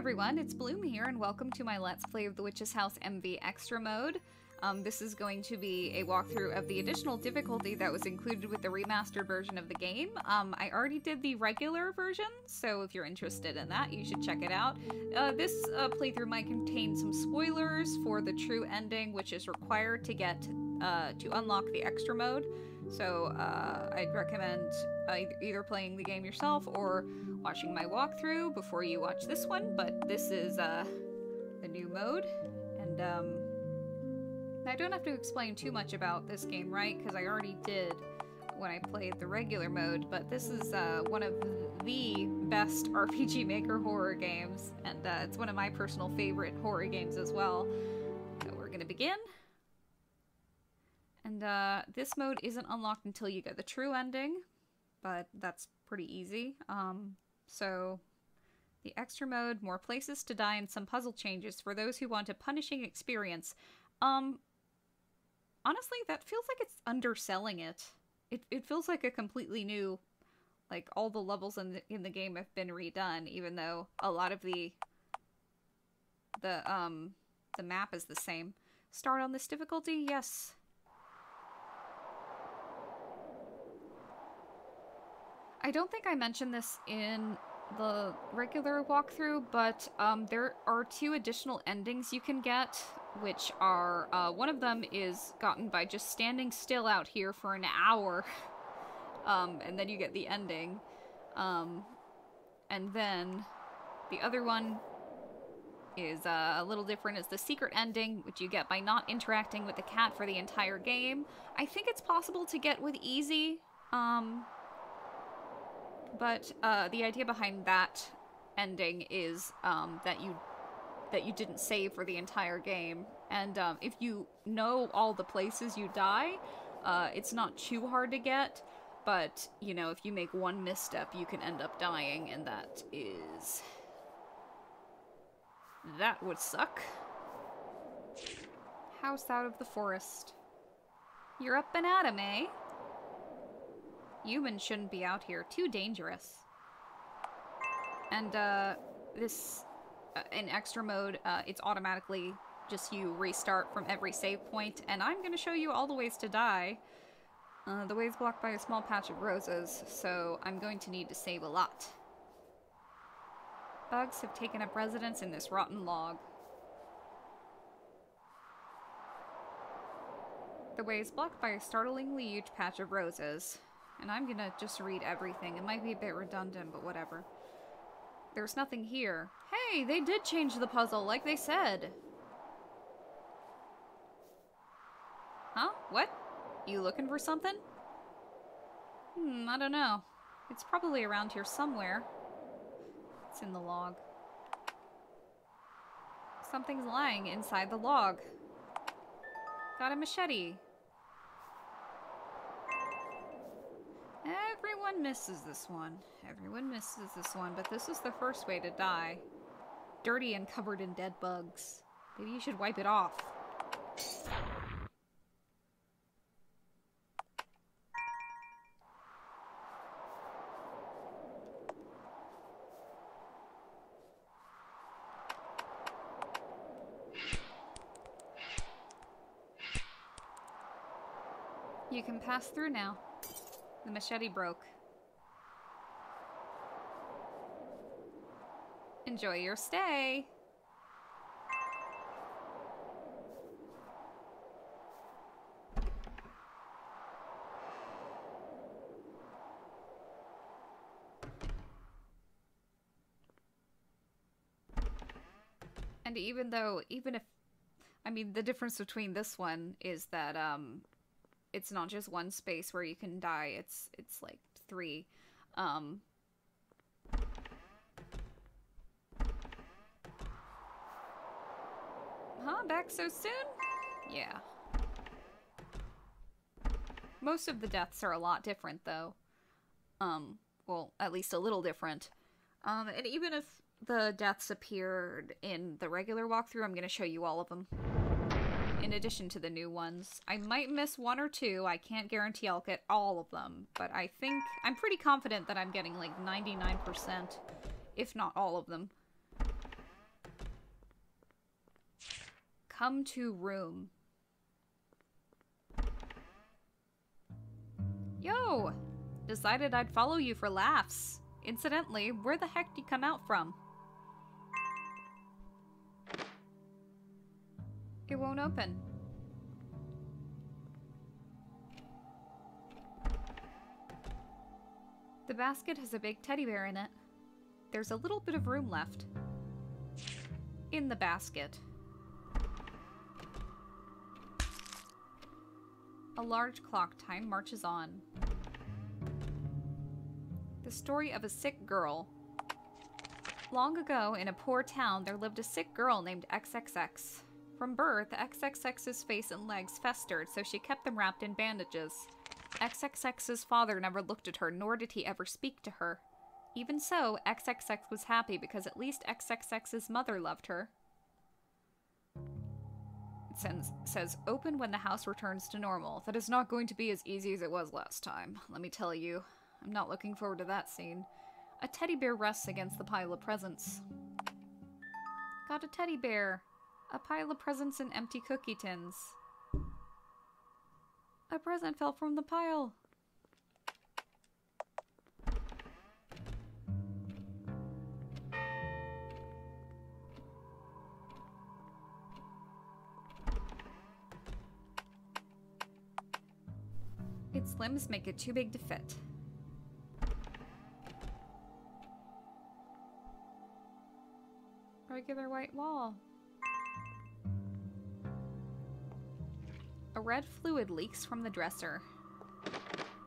everyone, it's Bloom here, and welcome to my Let's Play of the Witch's House MV Extra Mode. This is going to be a walkthrough of the additional difficulty that was included with the remastered version of the game. I already did the regular version, so if you're interested in that, you should check it out. This playthrough might contain some spoilers for the true ending, which is required to get to unlock the extra mode. So I'd recommend either playing the game yourself or watching my walkthrough before you watch this one, but this is the new mode, and I don't have to explain too much about this game, right? Because I already did when I played the regular mode, but this is one of the best RPG Maker horror games, and it's one of my personal favorite horror games as well. So we're gonna begin. And this mode isn't unlocked until you get the true ending, but that's pretty easy. So the extra mode, more places to die, and some puzzle changes for those who want a punishing experience. Honestly, that feels like it's underselling it. It feels like a completely new, like, all the levels in the game have been redone, even though a lot of the map is the same. Start on this difficulty? Yes. I don't think I mentioned this in the regular walkthrough, but there are 2 additional endings you can get, which are, one of them is gotten by just standing still out here for an hour, and then you get the ending, and then the other one is a little different. It's the secret ending, which you get by not interacting with the cat for the entire game. I think it's possible to get with easy, but the idea behind that ending is that you didn't save for the entire game, and if you know all the places you die, it's not too hard to get, but, you know, if you make one misstep, you can end up dying, and that would suck. House out of the forest. You're up and at 'em, eh? Humans shouldn't be out here. Too dangerous. And, this, in extra mode, it's automatically just you restart from every save point, and I'm gonna show you all the ways to die. The way's blocked by a small patch of roses, so I'm going to need to save a lot. Bugs have taken up residence in this rotten log. The way is blocked by a startlingly huge patch of roses. And I'm gonna just read everything. It might be a bit redundant, but whatever. There's nothing here. Hey, they did change the puzzle, like they said. Huh? What? You looking for something? I don't know. It's probably around here somewhere. It's in the log. Something's lying inside the log. Got a machete. Everyone misses this one. Everyone misses this one, but this is the first way to die. Dirty and covered in dead bugs. Maybe you should wipe it off. You can pass through now. The machete broke. Enjoy your stay! And even if, I mean, the difference between this one is that, it's not just one space where you can die, it's like 3. Huh? Back so soon? Yeah. Most of the deaths are a lot different, though. Well, at least a little different. And even if the deaths appeared in the regular walkthrough, I'm gonna show you all of them. In addition to the new ones. I might miss 1 or 2, I can't guarantee I'll get all of them, but I'm pretty confident that I'm getting like 99%, if not all of them. Come to room. Yo! Decided I'd follow you for laughs. Incidentally, where the heck did you come out from? It won't open. The basket has a big teddy bear in it. There's a little bit of room left. In the basket. A large clock time marches on. The story of a sick girl. Long ago, in a poor town, there lived a sick girl named XXX. From birth, XXX's face and legs festered, so she kept them wrapped in bandages. XXX's father never looked at her, nor did he ever speak to her. Even so, XXX was happy because at least XXX's mother loved her. It says, open when the house returns to normal. That is not going to be as easy as it was last time, let me tell you. I'm not looking forward to that scene. A teddy bear rests against the pile of presents. Got a teddy bear. A pile of presents and empty cookie tins. A present fell from the pile. Its limbs make it too big to fit. Regular white wall. A red fluid leaks from the dresser.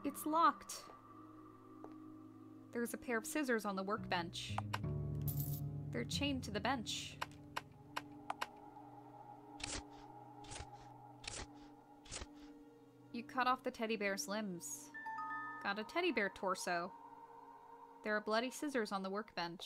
It's locked. There's a pair of scissors on the workbench. They're chained to the bench. You cut off the teddy bear's limbs. Got a teddy bear torso. There are bloody scissors on the workbench.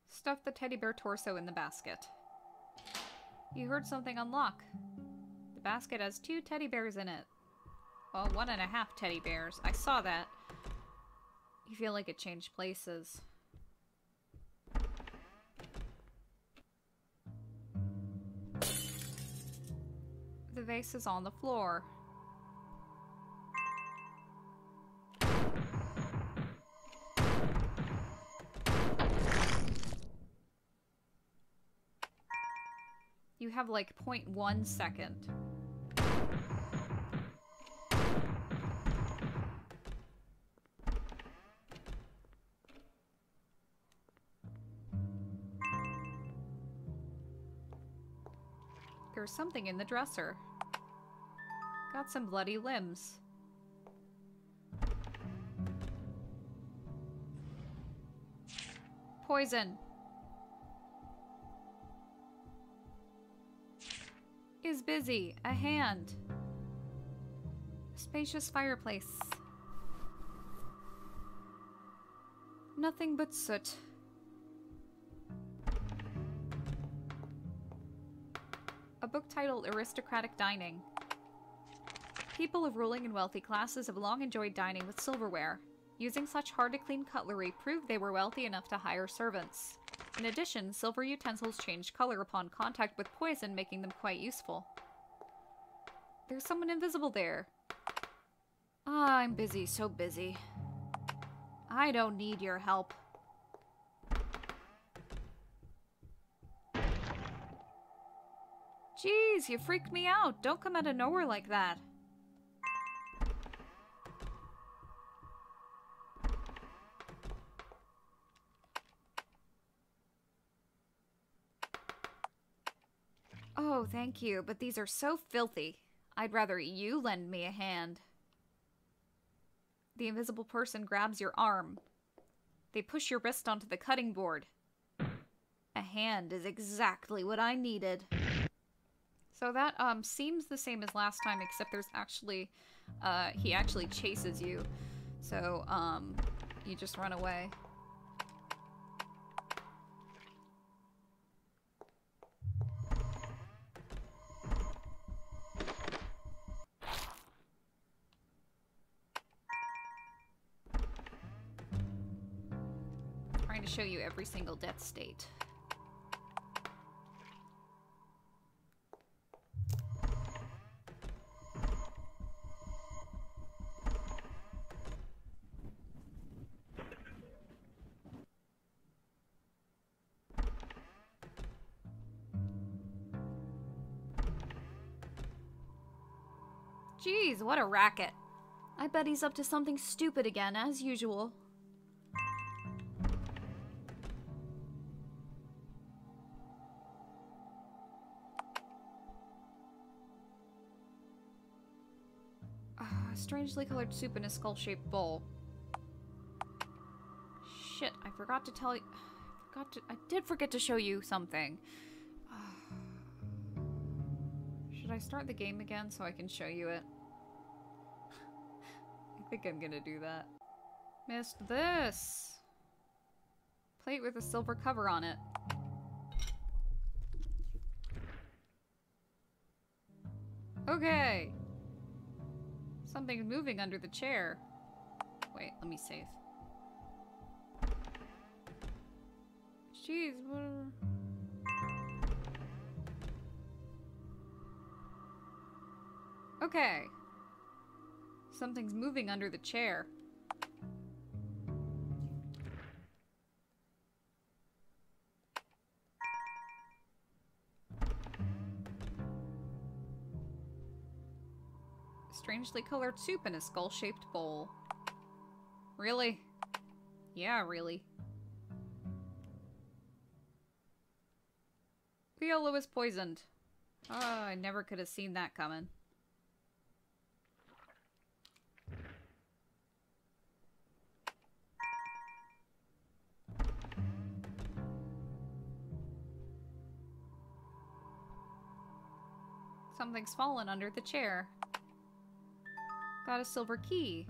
Stuff the teddy bear torso in the basket. You heard something unlock. The basket has 2 teddy bears in it. Well, 1.5 teddy bears. I saw that. You feel like it changed places. The vase is on the floor. You have like 0.1 second. There's something in the dresser. Got some bloody limbs. Poison. Is busy. A hand. Spacious fireplace. Nothing but soot. A book titled Aristocratic Dining. People of ruling and wealthy classes have long enjoyed dining with silverware. Using such hard-to-clean cutlery proved they were wealthy enough to hire servants. In addition, silver utensils changed color upon contact with poison, making them quite useful. There's someone invisible there. Ah, I'm busy, so busy. I don't need your help. Jeez, you freaked me out. Don't come out of nowhere like that. Oh, thank you, but these are so filthy. I'd rather you lend me a hand. The invisible person grabs your arm. They push your wrist onto the cutting board. A hand is exactly what I needed. So that, seems the same as last time, except there's actually, he actually chases you. So, you just run away. trying to show you every single death state. Jeez, what a racket. I bet he's up to something stupid again, as usual. A strangely colored soup in a skull-shaped bowl. Shit, I forgot to tell you... I did forget to show you something. Should I start the game again so I can show you it? I think I'm gonna do that. Missed this! Plate with a silver cover on it. Okay! Something's moving under the chair. Wait, let me save. Jeez, what... Okay. Something's moving under the chair. Strangely colored soup in a skull-shaped bowl. Really? Yeah, really. Viola was poisoned. Oh, I never could have seen that coming. Something's fallen under the chair. Got a silver key.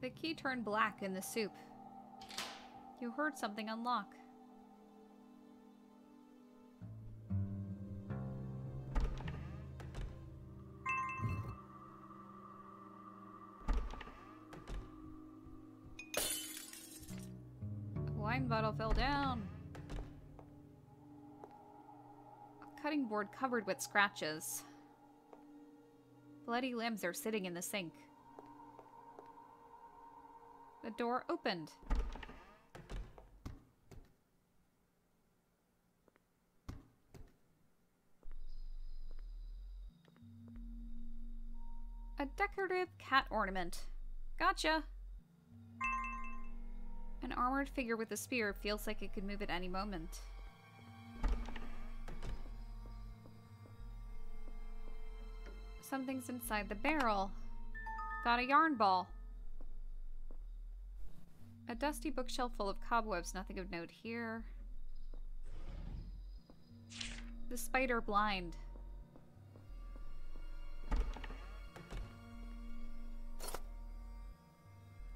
The key turned black in the soup. You heard something unlock. A wine bottle fell down. A cutting board covered with scratches. Bloody limbs are sitting in the sink. The door opened. A decorative cat ornament. Gotcha! An armored figure with a spear feels like it could move at any moment. Something's inside the barrel. Got a yarn ball. A dusty bookshelf full of cobwebs, nothing of note here. The spider blind.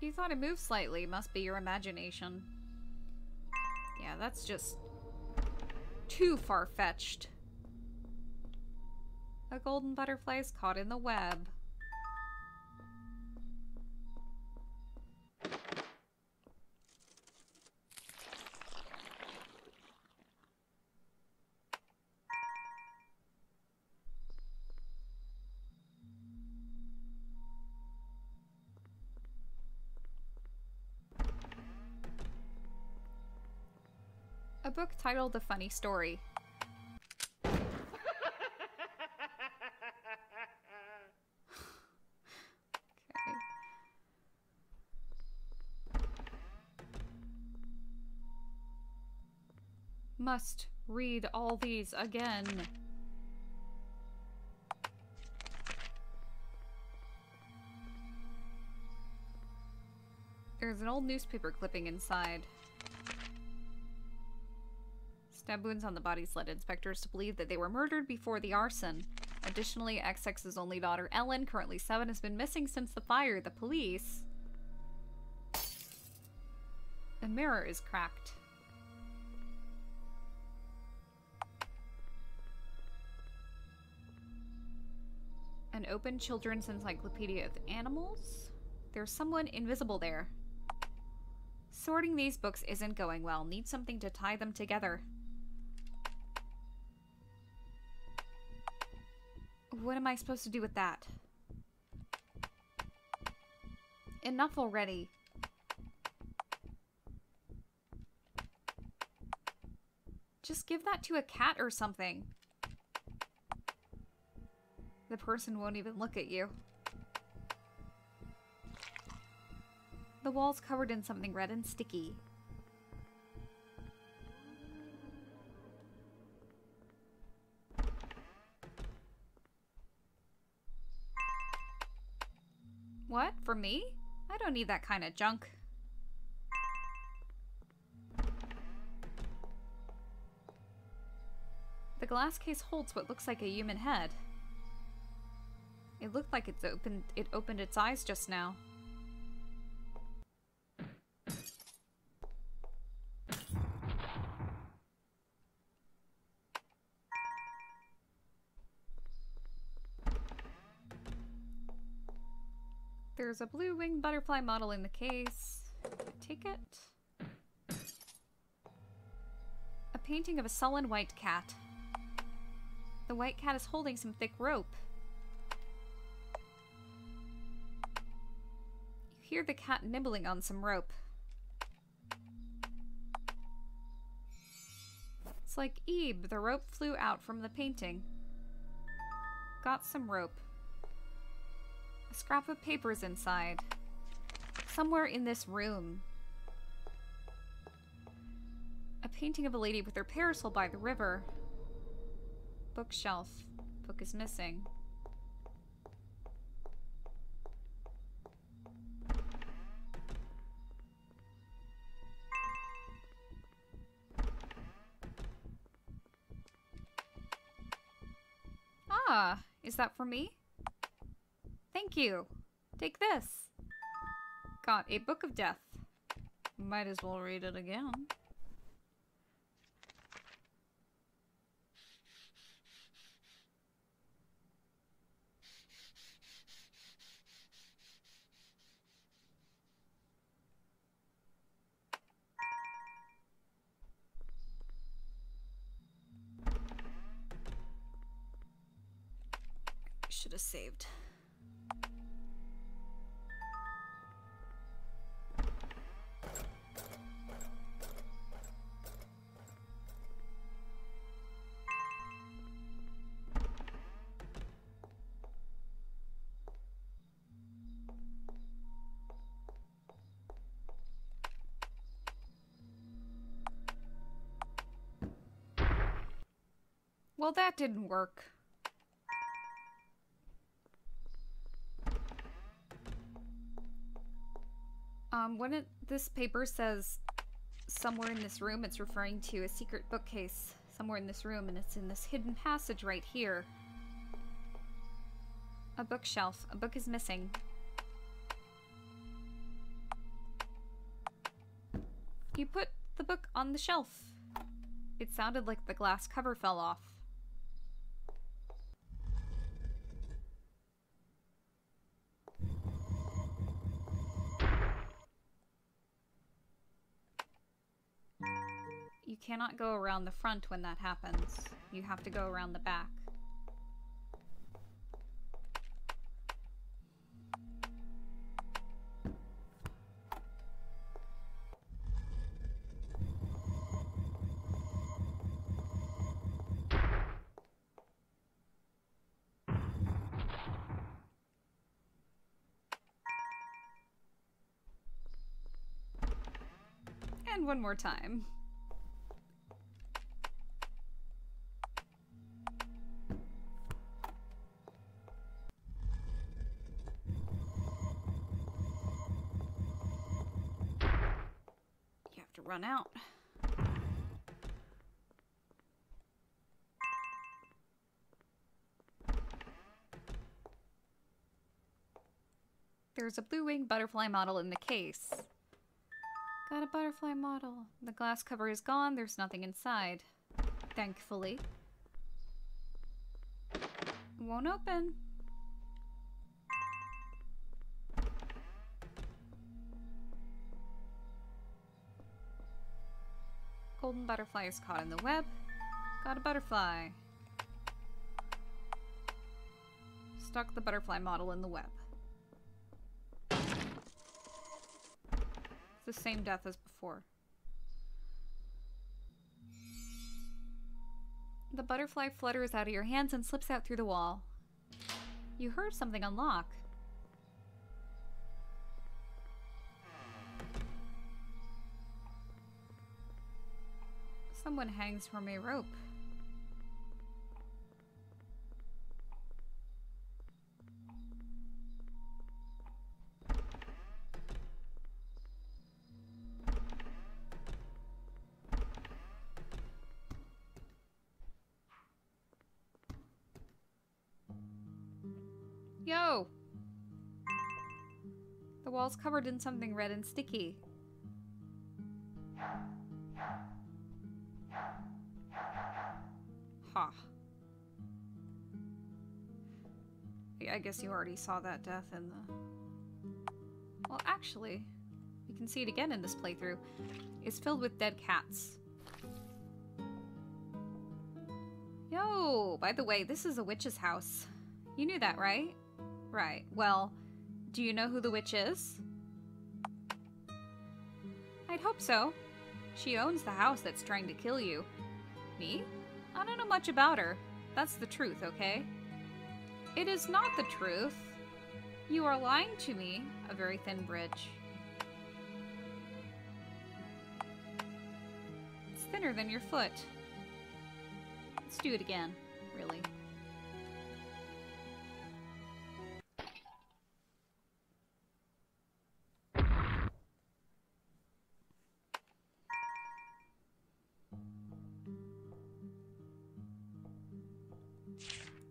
You thought it moved slightly, must be your imagination. Yeah, that's just too far-fetched. A golden butterfly is caught in the web. A book titled The Funny Story. Okay. Must read all these again. There's an old newspaper clipping inside. Stab wounds on the bodies led inspectors to believe that they were murdered before the arson. Additionally, XX's only daughter, Ellen, currently 7, has been missing since the fire. The police... The mirror is cracked. An open children's encyclopedia of animals? There's someone invisible there. Sorting these books isn't going well. Need something to tie them together. What am I supposed to do with that? Enough already. Just give that to a cat or something. The person won't even look at you. The wall's covered in something red and sticky. What? For me? I don't need that kind of junk. The glass case holds what looks like a human head. It looked like it opened its eyes just now. There's a blue-winged butterfly model in the case. Take it. A painting of a sullen white cat. The white cat is holding some thick rope. You hear the cat nibbling on some rope. It's like Ebe, the rope flew out from the painting. Got some rope. A scrap of paper's inside. Somewhere in this room. A painting of a lady with her parasol by the river. Bookshelf. Book is missing. Ah, is that for me? Thank you. Take this. Got a Book of Death. Might as well read it again. Should have saved. Well, that didn't work. When this paper says somewhere in this room, it's referring to a secret bookcase somewhere in this room, and it's in this hidden passage right here. A bookshelf. A book is missing. You put the book on the shelf. It sounded like the glass cover fell off. You cannot go around the front when that happens. You have to go around the back. And one more time. You have to run out. There's a blue-winged butterfly model in the case. Got a butterfly model. The glass cover is gone. There's nothing inside. Thankfully. Won't open. Golden butterfly is caught in the web. Got a butterfly. Stuck the butterfly model in the web. It's the same death as before. The butterfly flutters out of your hands and slips out through the wall. You heard something unlock. Someone hangs from a rope. Yo! The wall's covered in something red and sticky. Ha. I guess you already saw that death in the... Well, actually, you can see it again in this playthrough. It's filled with dead cats. Yo! By the way, this is a witch's house. You knew that, right? Right. Well, do you know who the witch is? I'd hope so. She owns the house that's trying to kill you. Me? I don't know much about her. That's the truth, okay? It is not the truth. You are lying to me. A very thin bridge. It's thinner than your foot. Let's do it again, really.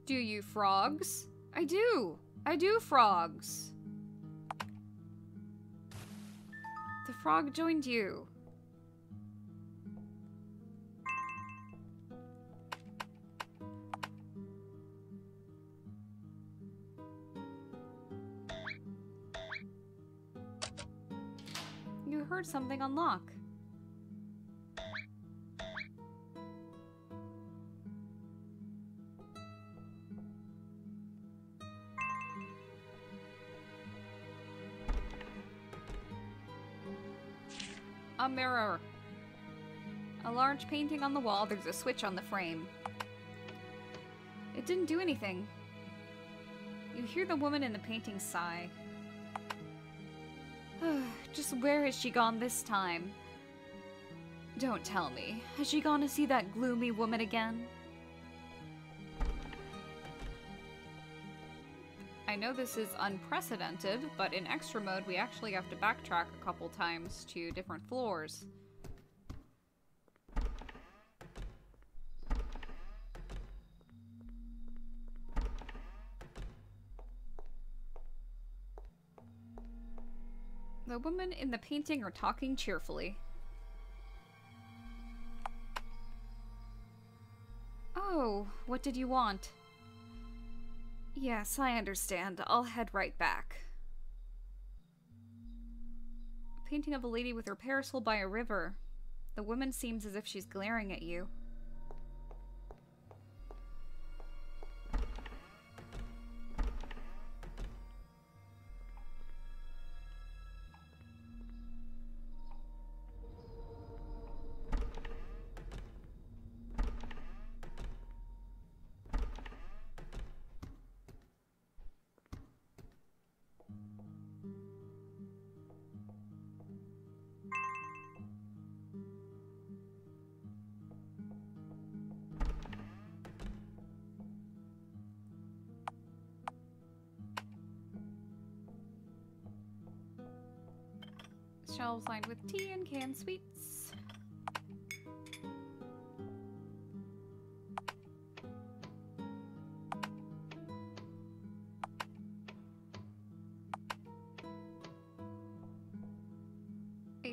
Do you, frogs? I do! I do, frogs! The frog joined you. You heard something unlock. A mirror. A large painting on the wall. There's a switch on the frame. It didn't do anything. You hear the woman in the painting sigh. Just where has she gone this time? Don't tell me. Has she gone to see that gloomy woman again? I know this is unprecedented, but in extra mode we actually have to backtrack a couple times to different floors. The women in the painting are talking cheerfully. Oh, what did you want? Yes, I understand. I'll head right back. A painting of a lady with her parasol by a river. The woman seems as if she's glaring at you. Shelves lined with tea and canned sweets.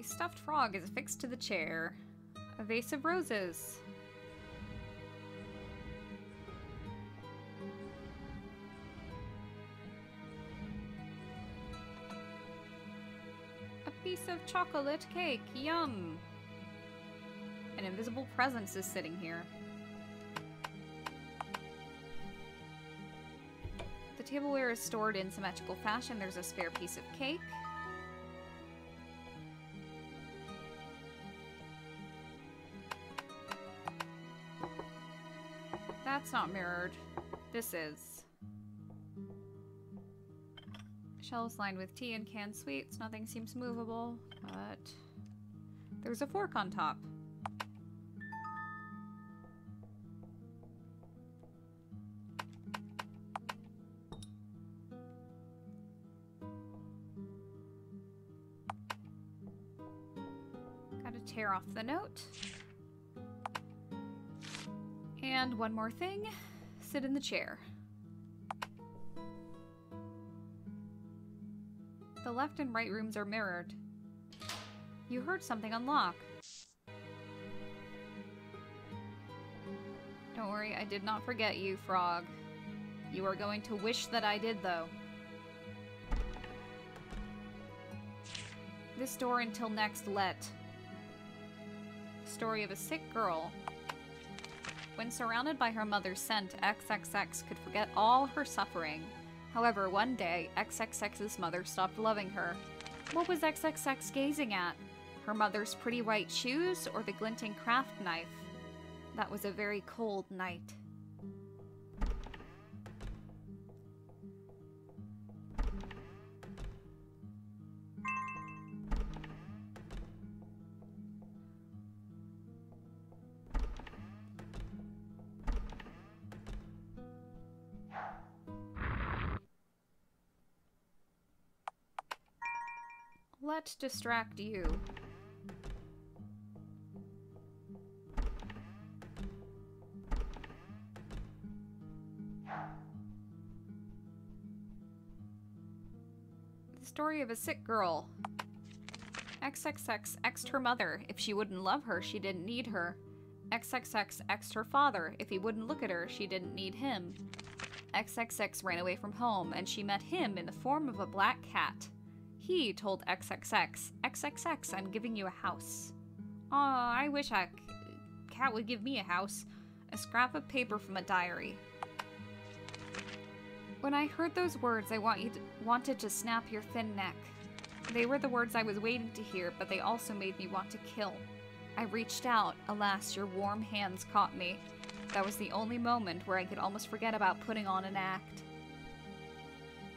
A stuffed frog is affixed to the chair. A vase of roses. A piece of chocolate cake. Yum! An invisible presence is sitting here. The tableware is stored in symmetrical fashion. There's a spare piece of cake. That's not mirrored. This is. Shelves lined with tea and canned sweets. Nothing seems movable, but there's a fork on top. Gotta tear off the note. And one more thing, sit in the chair. The left and right rooms are mirrored. You heard something unlock. Don't worry, I did not forget you, Frog. You are going to wish that I did, though. This door until next let. Story of a sick girl. When surrounded by her mother's scent, XXX could forget all her suffering. However, one day, XXX's mother stopped loving her. What was XXX gazing at? Her mother's pretty white shoes or the glinting craft knife? That was a very cold night. Let's distract you. The story of a sick girl. XXX X'd her mother. If she wouldn't love her, she didn't need her. XXX X'd her father. If he wouldn't look at her, she didn't need him. XXX ran away from home, and she met him in the form of a black cat. He told XXX, XXX, I'm giving you a house. Aw, I wish a cat would give me a house. A scrap of paper from a diary. When I heard those words, I wanted to snap your thin neck. They were the words I was waiting to hear, but they also made me want to kill. I reached out. Alas, your warm hands caught me. That was the only moment where I could almost forget about putting on an act.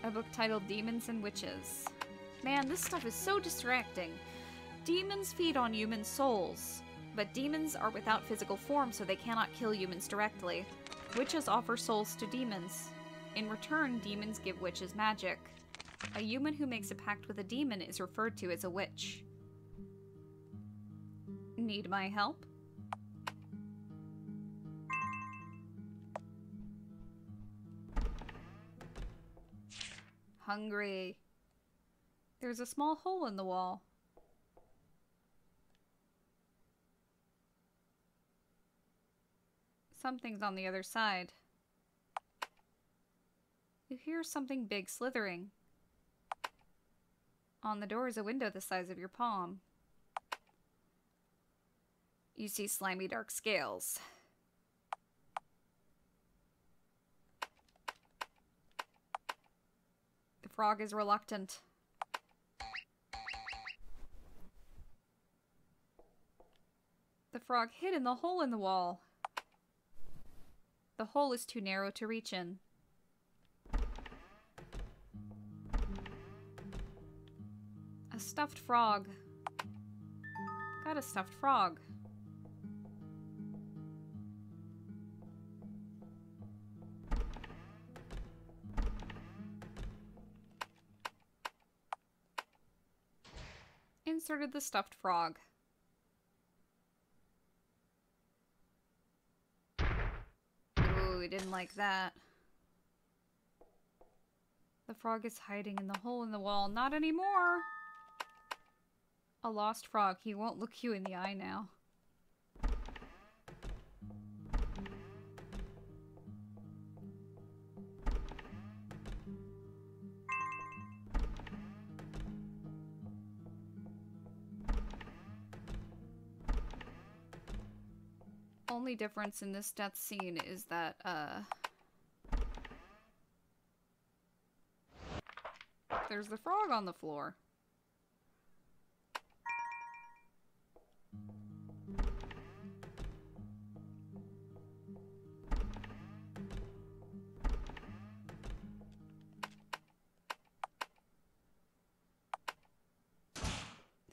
A book titled Demons and Witches. Man, this stuff is so distracting. Demons feed on human souls, but demons are without physical form, so they cannot kill humans directly. Witches offer souls to demons. In return, demons give witches magic. A human who makes a pact with a demon is referred to as a witch. Need my help? Hungry. There's a small hole in the wall. Something's on the other side. You hear something big slithering. On the door is a window the size of your palm. You see slimy dark scales. The frog is reluctant. The frog hid in the hole in the wall. The hole is too narrow to reach in. A stuffed frog. Got a stuffed frog. Inserted the stuffed frog. Ooh, we didn't like that. The frog is hiding in the hole in the wall. Not anymore! A lost frog. He won't look you in the eye now. Only difference in this death scene is that, there's the frog on the floor.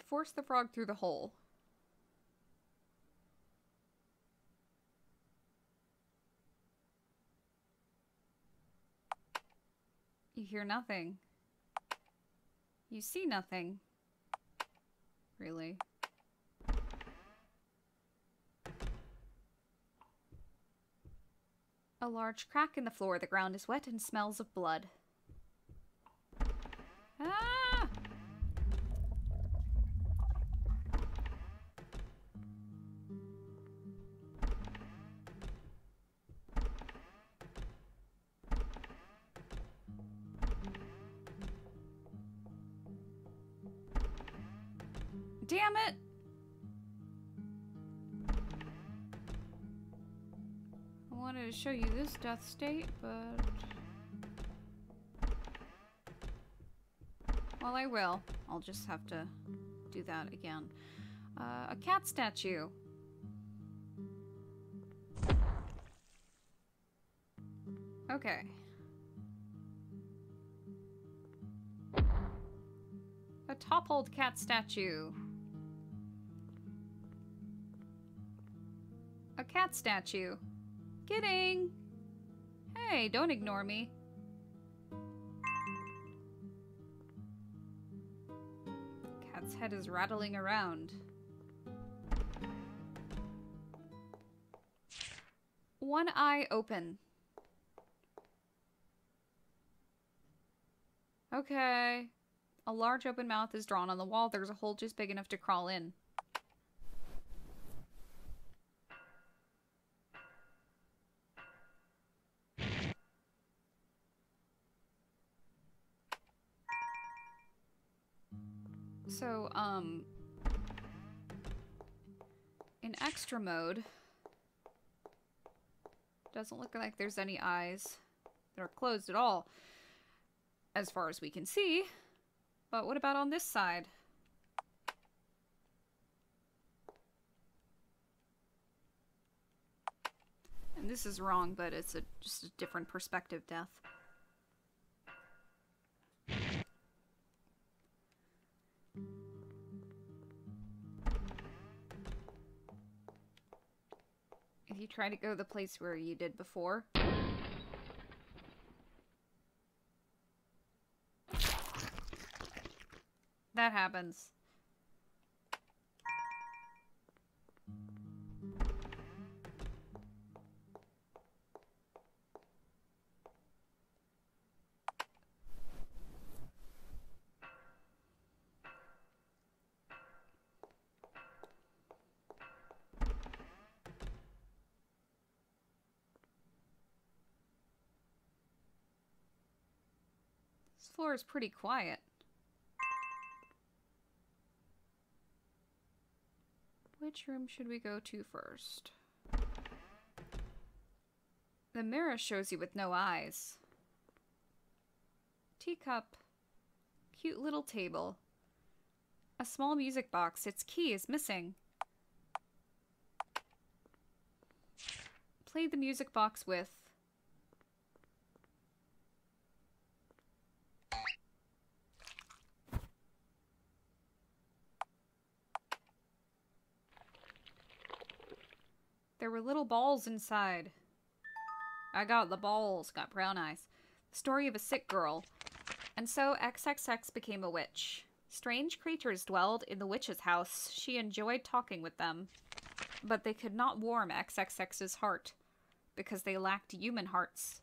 Force the frog through the hole. You hear nothing. You see nothing. Really. A large crack in the floor. The ground is wet and smells of blood. Ah! Damn it! I wanted to show you this death state, but... well, I will. I'll just have to do that again. A cat statue. Okay. A toppled cat statue. A cat statue. Kidding! Hey, don't ignore me. Cat's head is rattling around. One eye open. Okay. A large open mouth is drawn on the wall. There's a hole just big enough to crawl in. So, in extra mode, doesn't look like there's any eyes that are closed at all, as far as we can see. But what about on this side? And this is wrong, but it's just a different perspective death. If you try to go the place where you did before. That happens. This floor is pretty quiet. Which room should we go to first? The mirror shows you with no eyes. Teacup. Cute little table. A small music box. Its key is missing. Play the music box with... There were little balls inside. I got the balls, got brown eyes. The story of a sick girl. And so XXX became a witch. Strange creatures dwelled in the witch's house. She enjoyed talking with them. But they could not warm XXX's heart, because they lacked human hearts.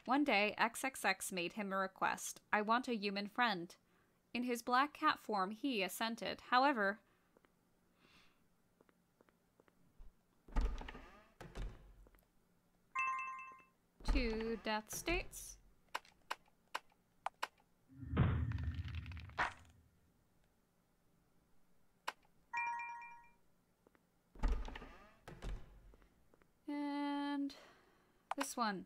One day, XXX made him a request. I want a human friend. In his black cat form, he assented. However, two death states. And this one.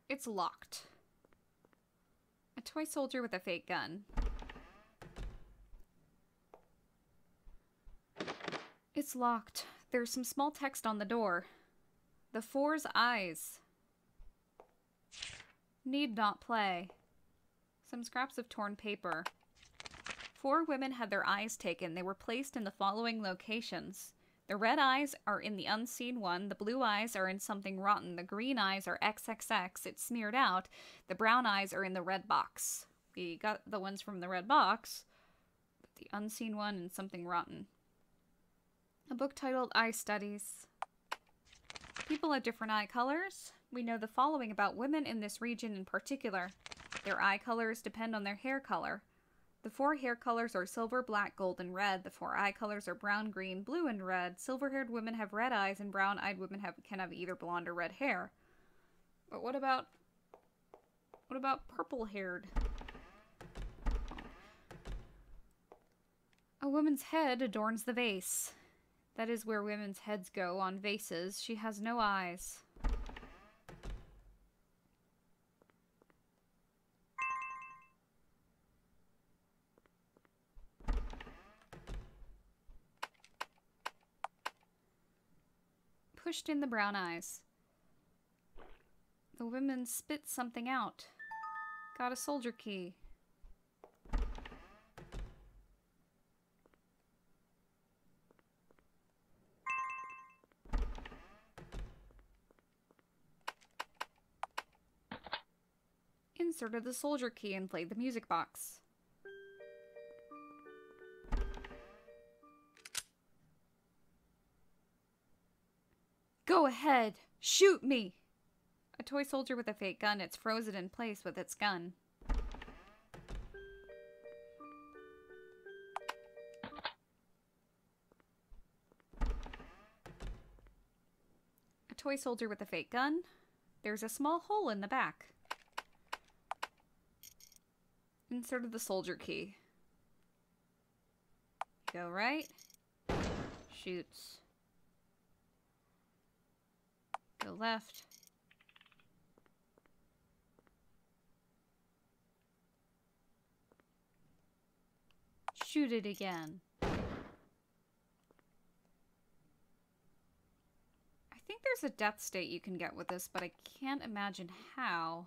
It's locked. A toy soldier with a fake gun. It's locked. There's some small text on the door. The Four's eyes. Need not play. Some scraps of torn paper. 4 women had their eyes taken. They were placed in the following locations. The red eyes are in the unseen one. The blue eyes are in something rotten. The green eyes are XXX. It's smeared out. The brown eyes are in the red box. We got the ones from the red box. The unseen one and something rotten. A book titled Eye Studies. People have different eye colors. We know the following about women in this region in particular. Their eye colors depend on their hair color. The 4 hair colors are silver, black, gold, and red. The 4 eye colors are brown, green, blue, and red. Silver-haired women have red eyes, and brown-eyed women can have either blonde or red hair. But what about purple-haired? A woman's head adorns the vase. That is where women's heads go, on vases. She has no eyes. Pushed in the brown eyes. The woman spit something out. Got a soldier key. Inserted the soldier key and played the music box. Go ahead! Shoot me! A toy soldier with a fake gun. It's frozen in place with its gun. A toy soldier with a fake gun. There's a small hole in the back. Inserted the soldier key. Go right. Shoots. Go left. Shoot it again. I think there's a death state you can get with this, but I can't imagine how.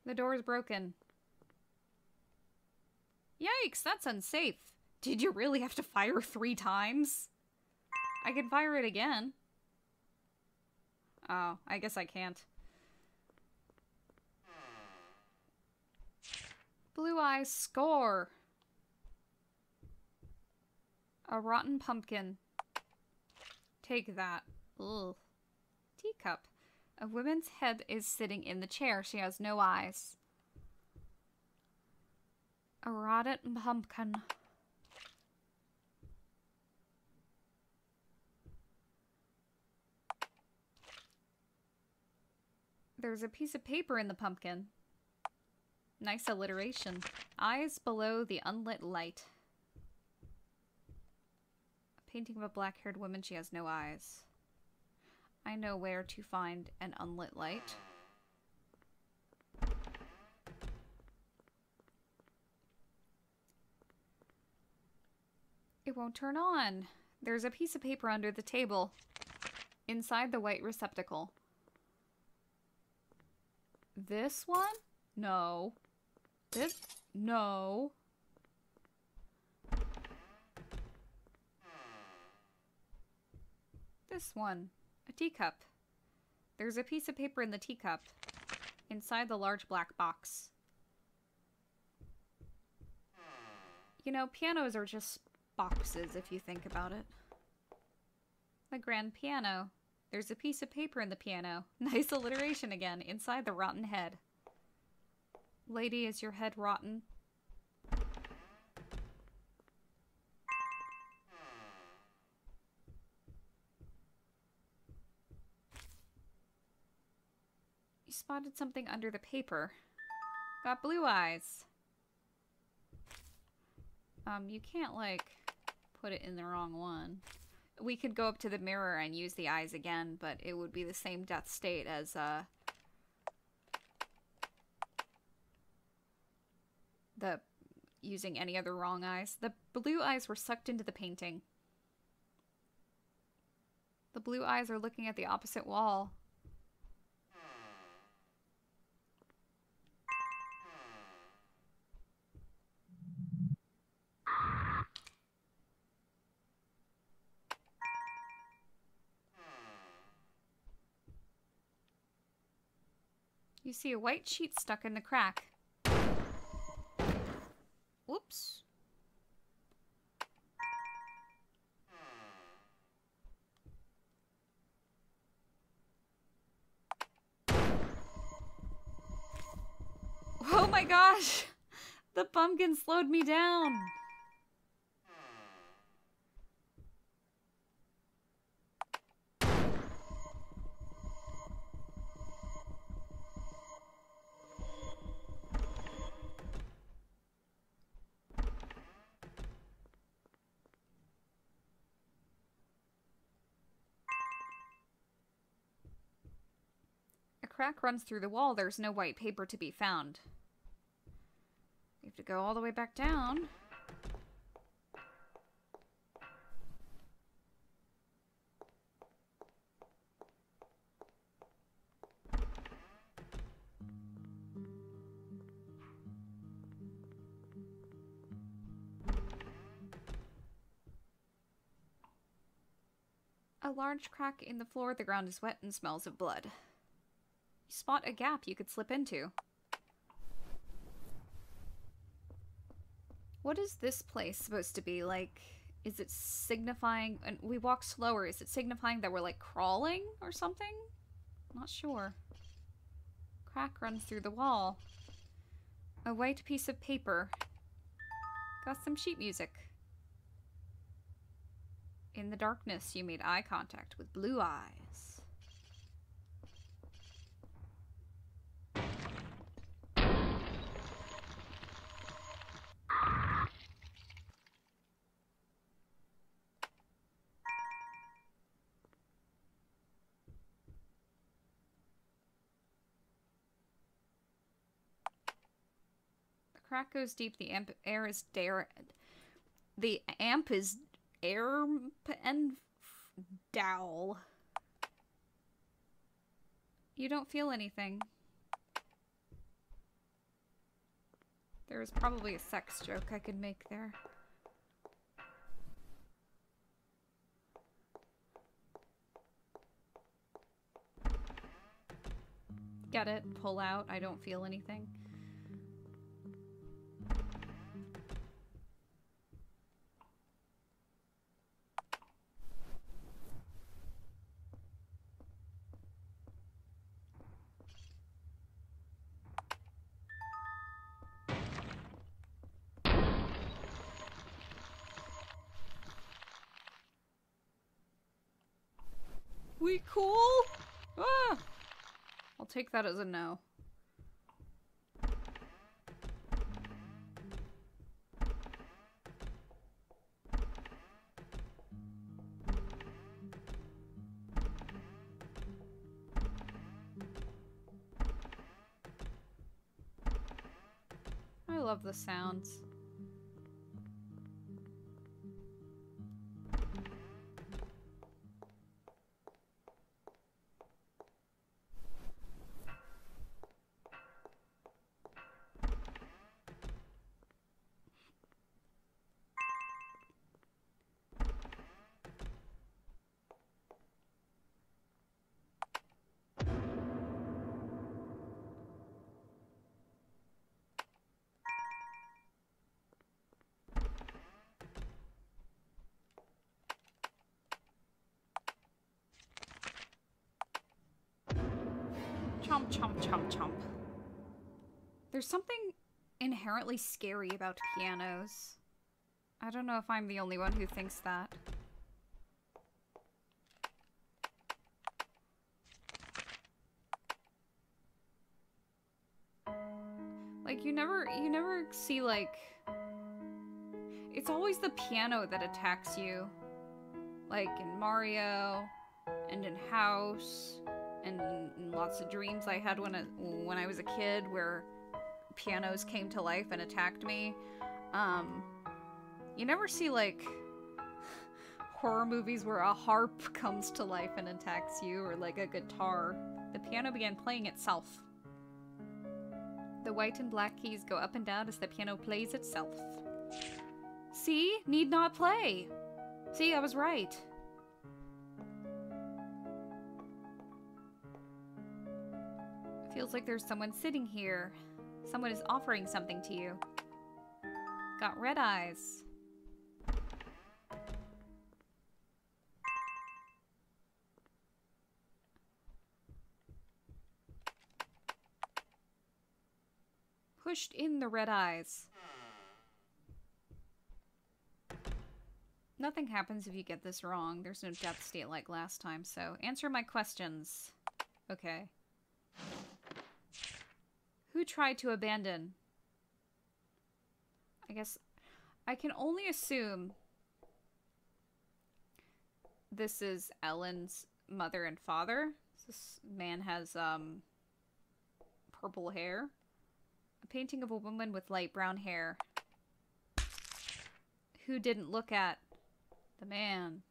The door is broken. Yikes, that's unsafe. Did you really have to fire 3 times? I can fire it again. Oh, I guess I can't. Blue eyes score. A rotten pumpkin. Take that. Ugh. Teacup. A woman's head is sitting in the chair. She has no eyes. A rotten pumpkin. There's a piece of paper in the pumpkin. Nice alliteration. Eyes below the unlit light. A painting of a black-haired woman. She has no eyes. I know where to find an unlit light. It won't turn on. There's a piece of paper under the table. Inside the white receptacle. This one? No. This? No. This one. A teacup. There's a piece of paper in the teacup. Inside the large black box. You know, pianos are just boxes if you think about it. The grand piano. There's a piece of paper in the piano. Nice alliteration again. Inside the rotten head. Lady, is your head rotten? You spotted something under the paper. Got blue eyes. You can't, like, put it in the wrong one. We could go up to the mirror and use the eyes again, but it would be the same death state as, using any other wrong eyes. The blue eyes were sucked into the painting. The blue eyes are looking at the opposite wall. You see a white sheet stuck in the crack. Whoops. Oh my gosh! The pumpkin slowed me down! A crack runs through the wall. There's no white paper to be found. You have to go all the way back down. A large crack in the floor. The ground is wet and smells of blood. You spot a gap you could slip into. What is this place supposed to be? Like, is it signifying... And we walk slower. Is it signifying that we're, like, crawling or something? Not sure. Crack runs through the wall. A white piece of paper. Got some sheet music. In the darkness, you made eye contact with blue eyes. Crack goes deep. The amp is air and dowel. You don't feel anything. There is probably a sex joke I could make there. Get it? Pull out. I don't feel anything. We cool? Ah! I'll take that as a no. I love the sounds. Chomp, chomp, chomp. There's something inherently scary about pianos. I don't know if I'm the only one who thinks that. Like, you never see, like... It's always the piano that attacks you. Like, in Mario, and in House, and in lots of dreams I had when I was a kid, where pianos came to life and attacked me. You never see, like, horror movies where a harp comes to life and attacks you, or, like, a guitar. The piano began playing itself. The white and black keys go up and down as the piano plays itself. See? Need not play! See, I was right. Feels like there's someone sitting here. Someone is offering something to you. Got red eyes. Pushed in the red eyes. Nothing happens if you get this wrong. There's no death state like last time, so answer my questions. Okay. Who tried to abandon? I guess I can only assume this is Ellen's mother and father. This man has purple hair. A painting of a woman with light brown hair. Who didn't look at the man?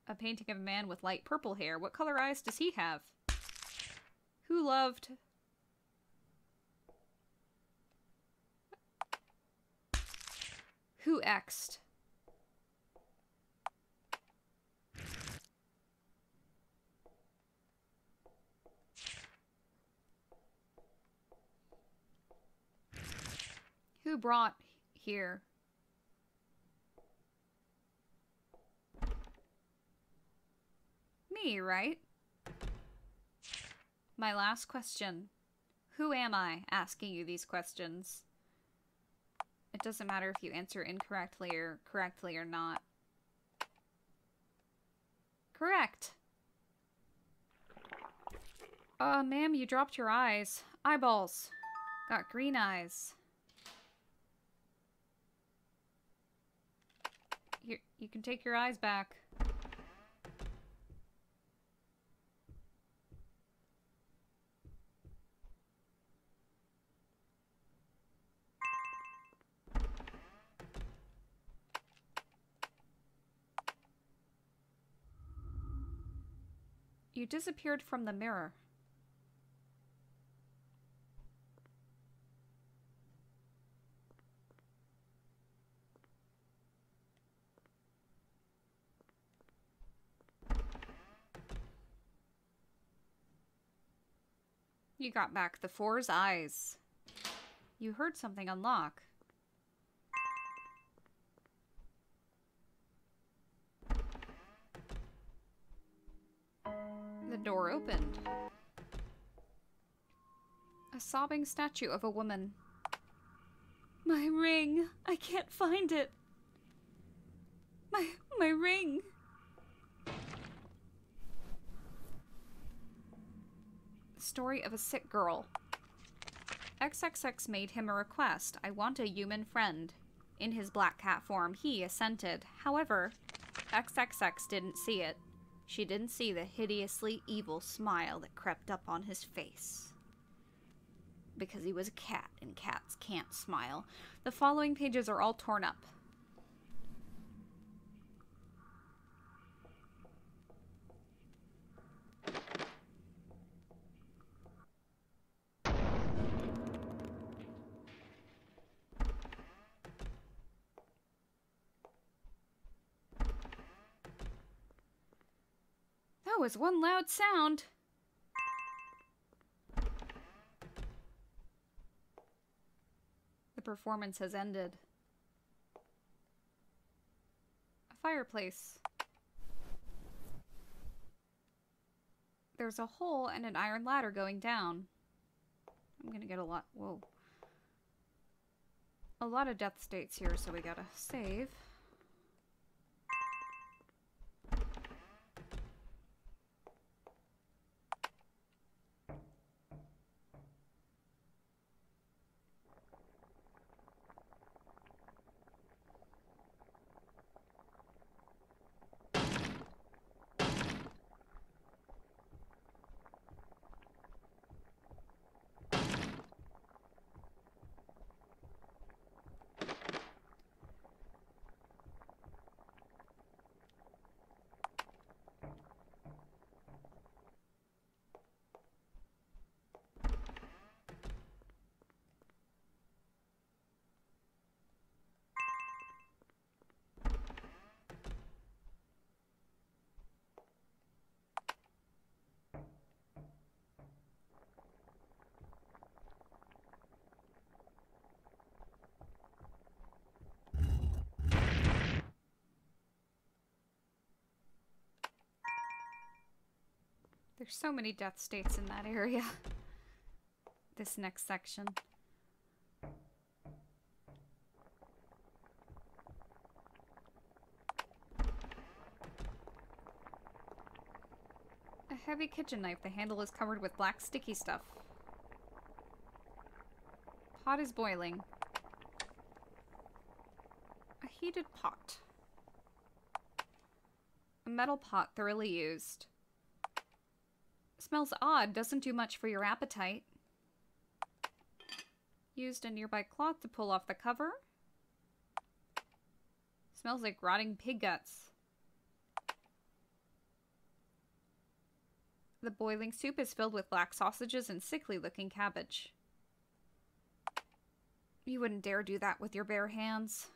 A painting of a man with light purple hair. What color eyes does he have? Who loved? Who X'd? Who brought here? Me, right? My last question. Who am I asking you these questions? It doesn't matter if you answer incorrectly or correctly or not. Correct. Ma'am, you dropped your eyes. Eyeballs. Got green eyes. You can take your eyes back. You disappeared from the mirror. You got back the Four's eyes. You heard something unlock. The door opened. A sobbing statue of a woman. My ring! I can't find it! My ring! Story of a sick girl. XXX made him a request. I want a human friend. In his black cat form, he assented. However, XXX didn't see it. She didn't see the hideously evil smile that crept up on his face. Because he was a cat, and cats can't smile. The following pages are all torn up. That was one loud sound. The performance has ended. A fireplace. There's a hole and an iron ladder going down. I'm gonna get a lot... Whoa. A lot of death states here, so we gotta save. There's so many death states in that area. This next section. A heavy kitchen knife. The handle is covered with black sticky stuff. Pot is boiling. A heated pot. A metal pot thoroughly used. Smells odd, doesn't do much for your appetite. Used a nearby cloth to pull off the cover. Smells like rotting pig guts. The boiling soup is filled with black sausages and sickly-looking cabbage. You wouldn't dare do that with your bare hands.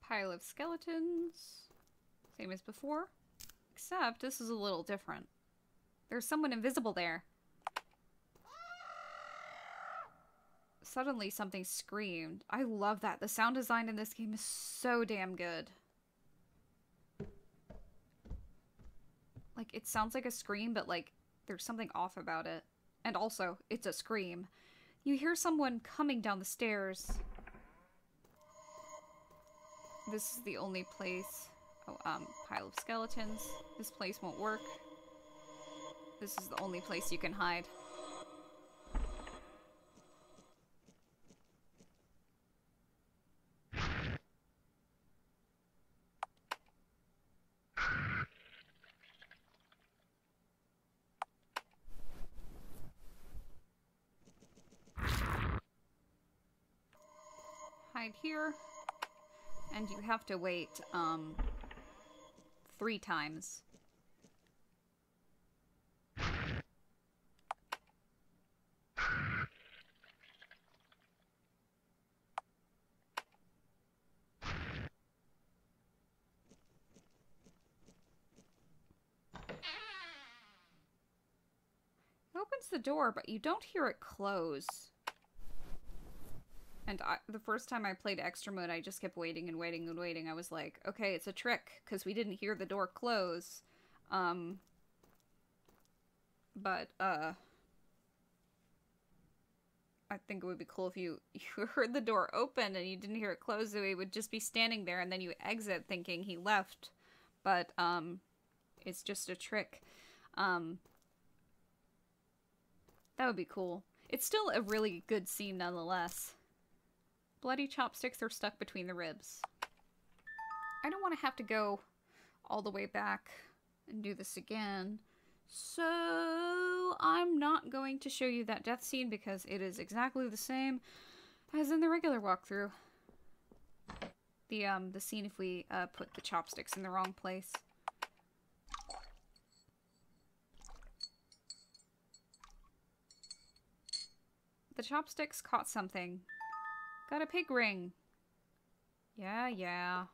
Pile of skeletons. Same as before. Except this is a little different. There's someone invisible there. Suddenly something screamed. I love that. The sound design in this game is so damn good. Like, it sounds like a scream, but like, there's something off about it. And also, it's a scream. You hear someone coming down the stairs. This is the only place... Oh, pile of skeletons. This place won't work. This is the only place you can hide. Hide here. And you have to wait, 3 times. It opens the door, but you don't hear it close. And the first time I played Extra Mode, I just kept waiting and waiting and waiting. I was like, okay, it's a trick, because we didn't hear the door close. But I think it would be cool if you heard the door open and you didn't hear it close, so he would just be standing there, and then you exit thinking he left. But, it's just a trick. That would be cool. It's still a really good scene nonetheless. Bloody chopsticks are stuck between the ribs. I don't want to have to go all the way back and do this again. So I'm not going to show you that death scene because it is exactly the same as in the regular walkthrough. The scene if we put the chopsticks in the wrong place. The chopsticks caught something. Got a pig ring. Yeah, yeah.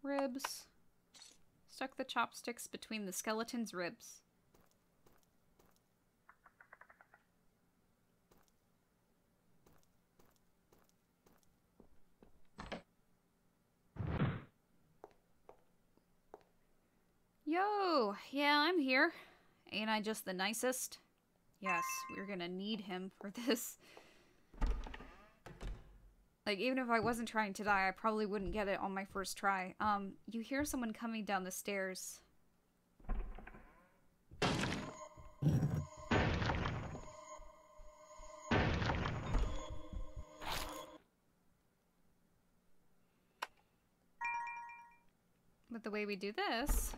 Ribs. Stuck the chopsticks between the skeleton's ribs. Oh, yeah, I'm here. Ain't I just the nicest? Yes, we're gonna need him for this. Like, even if I wasn't trying to die, I probably wouldn't get it on my first try. You hear someone coming down the stairs. But the way we do this...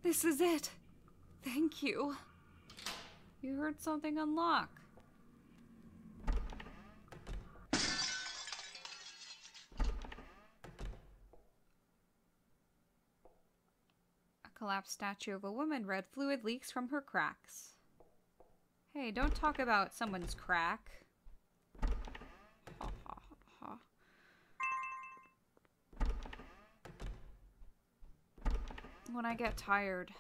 This is it. Thank you. You heard something unlock. A collapsed statue of a woman. Red fluid leaks from her cracks. Hey, don't talk about someone's crack. Ha ha ha ha. When I get tired,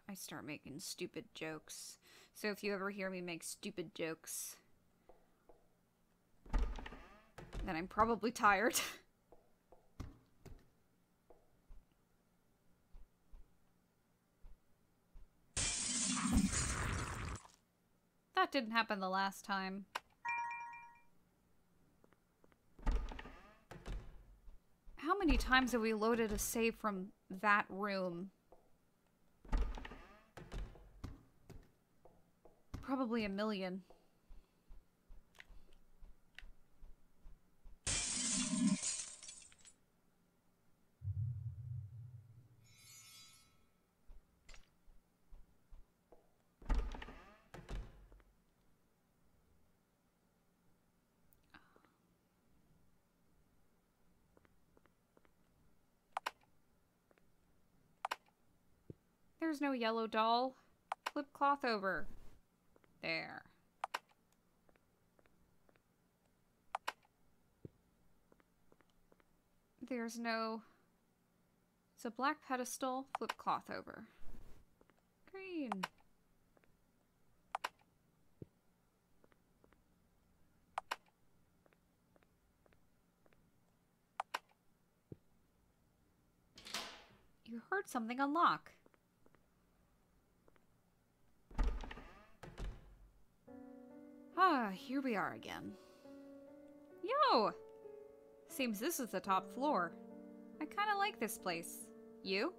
I start making stupid jokes. So if you ever hear me make stupid jokes, then I'm probably tired. That didn't happen the last time. How many times have we loaded a save from that room? Probably a million. There's no yellow doll. Flip cloth over. There. There's no... It's a black pedestal. Flip cloth over. Green. You heard something unlock. Ah, here we are again. Yo! Seems this is the top floor. I kinda like this place. You?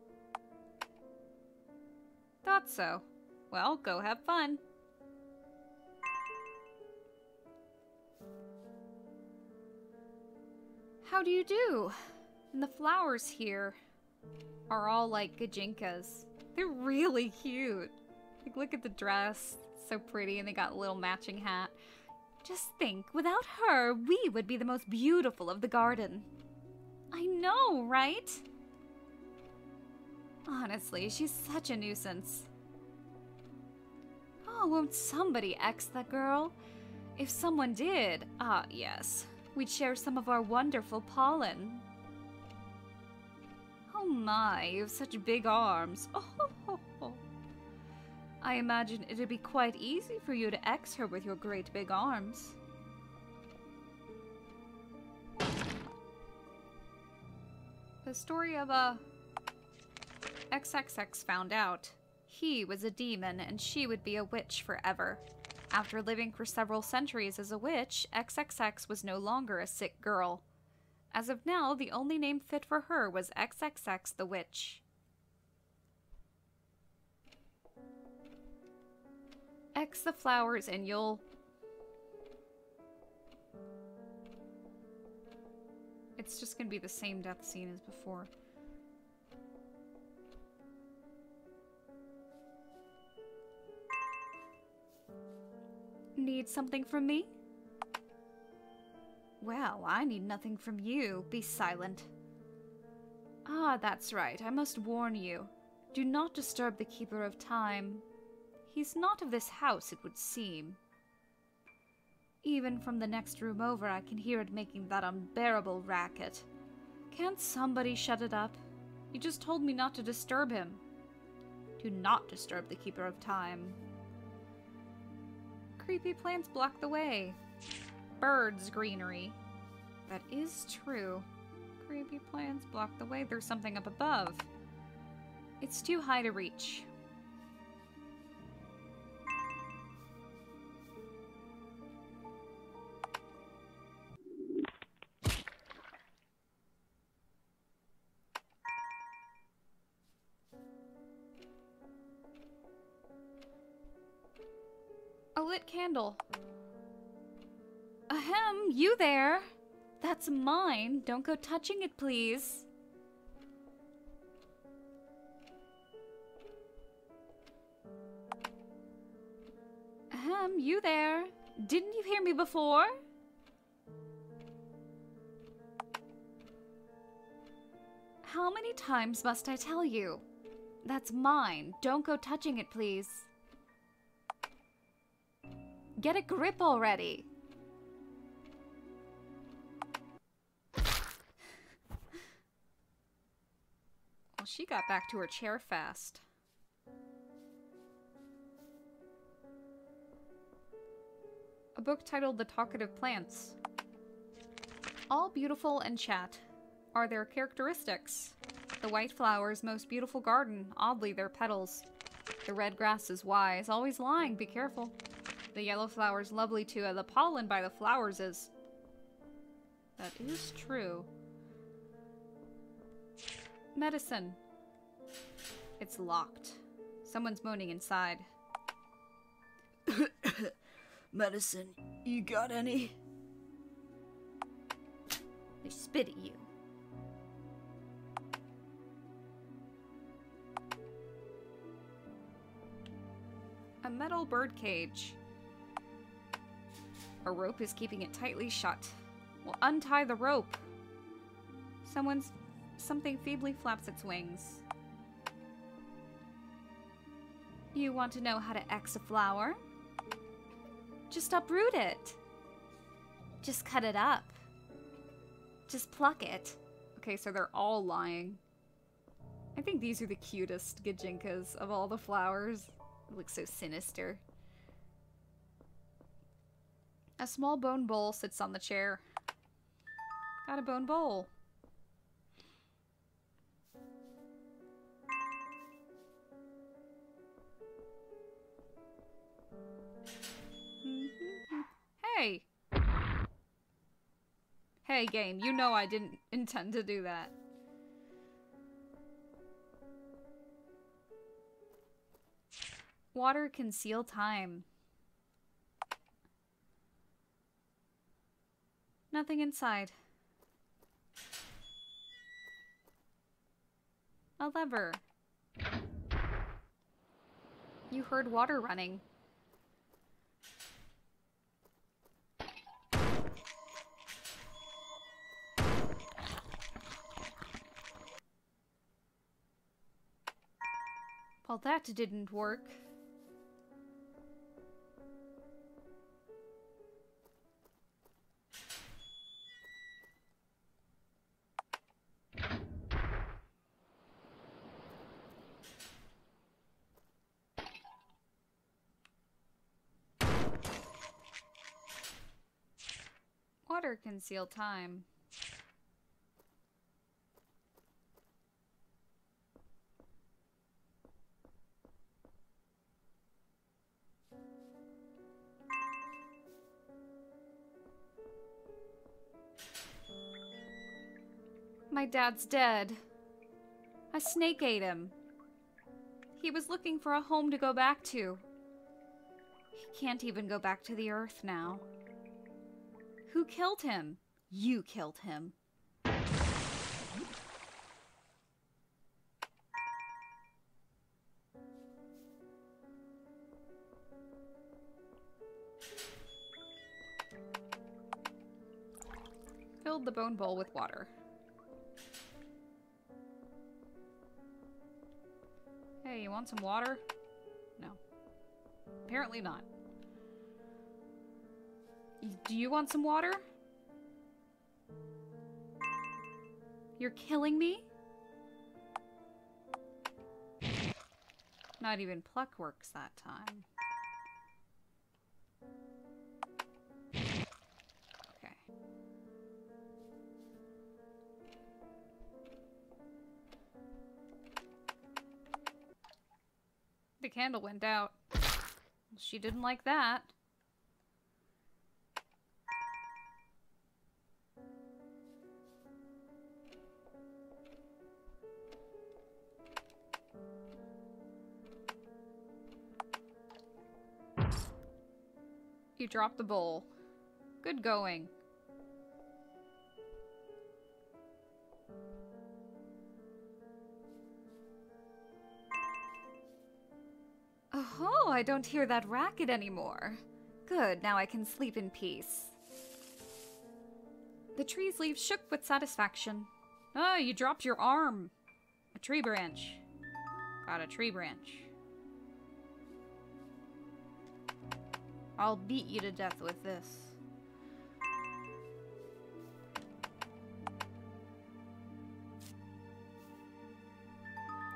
Thought so. Well, go have fun. How do you do? And the flowers here are all like gajinkas. They're really cute. Like, look at the dress. So pretty, and they got a little matching hat. Just think, without her, we would be the most beautiful of the garden. I know, right? Honestly, she's such a nuisance. Oh, won't somebody X that girl? If someone did, yes, we'd share some of our wonderful pollen. Oh my, you have such big arms. Oh. I imagine it'd be quite easy for you to X her with your great big arms. The story of XXX found out. He was a demon and she would be a witch forever. After living for several centuries as a witch, XXX was no longer a sick girl. As of now, the only name fit for her was XXX the Witch. X the flowers and you'll... It's just gonna be the same death scene as before. need something from me? Well, I need nothing from you. Be silent. Ah, that's right. I must warn you. Do not disturb the Keeper of Time. He's not of this house, it would seem. Even from the next room over, I can hear it making that unbearable racket. Can't somebody shut it up? You just told me not to disturb him. Do not disturb the Keeper of Time. Creepy plants block the way. Birds, greenery. That is true. Creepy plants block the way. There's something up above. It's too high to reach. A lit candle. Ahem, you there? That's mine. Don't go touching it, please. Ahem, you there? Didn't you hear me before? How many times must I tell you? That's mine. Don't go touching it, please. Get a grip already. Well, she got back to her chair fast. A book titled The Talkative Plants. All beautiful and chat are their characteristics. The white flower's most beautiful garden, oddly their petals. The red grass is wise, always lying, be careful. The yellow flower's lovely too, and the pollen by the flowers is... That is true. Medicine. It's locked. Someone's moaning inside. Medicine, you got any? They spit at you. A metal bird cage. A rope is keeping it tightly shut. Well, untie the rope. Something feebly flaps its wings. You want to know how to X a flower? Just uproot it. Just cut it up. Just pluck it. Okay, so they're all lying. I think these are the cutest Gajinkas of all the flowers. It looks so sinister. A small bone bowl sits on the chair. Got a bone bowl. Hey! Hey, game, you know I didn't intend to do that. Water can seal time. Nothing inside. A lever. You heard water running. Well, that didn't work. Water can seal time. My dad's dead. A snake ate him. He was looking for a home to go back to. He can't even go back to the earth now. Who killed him? You killed him. filled the bone bowl with water. Hey, you want some water? No. Apparently not. Do you want some water? You're killing me? Not even pluck works that time. Okay. The candle went out. She didn't like that. You dropped the bowl. Good going. Oh, I don't hear that racket anymore. Good, now I can sleep in peace. The tree's leaves shook with satisfaction. Oh, you dropped your arm. A tree branch. Got a tree branch. I'll beat you to death with this.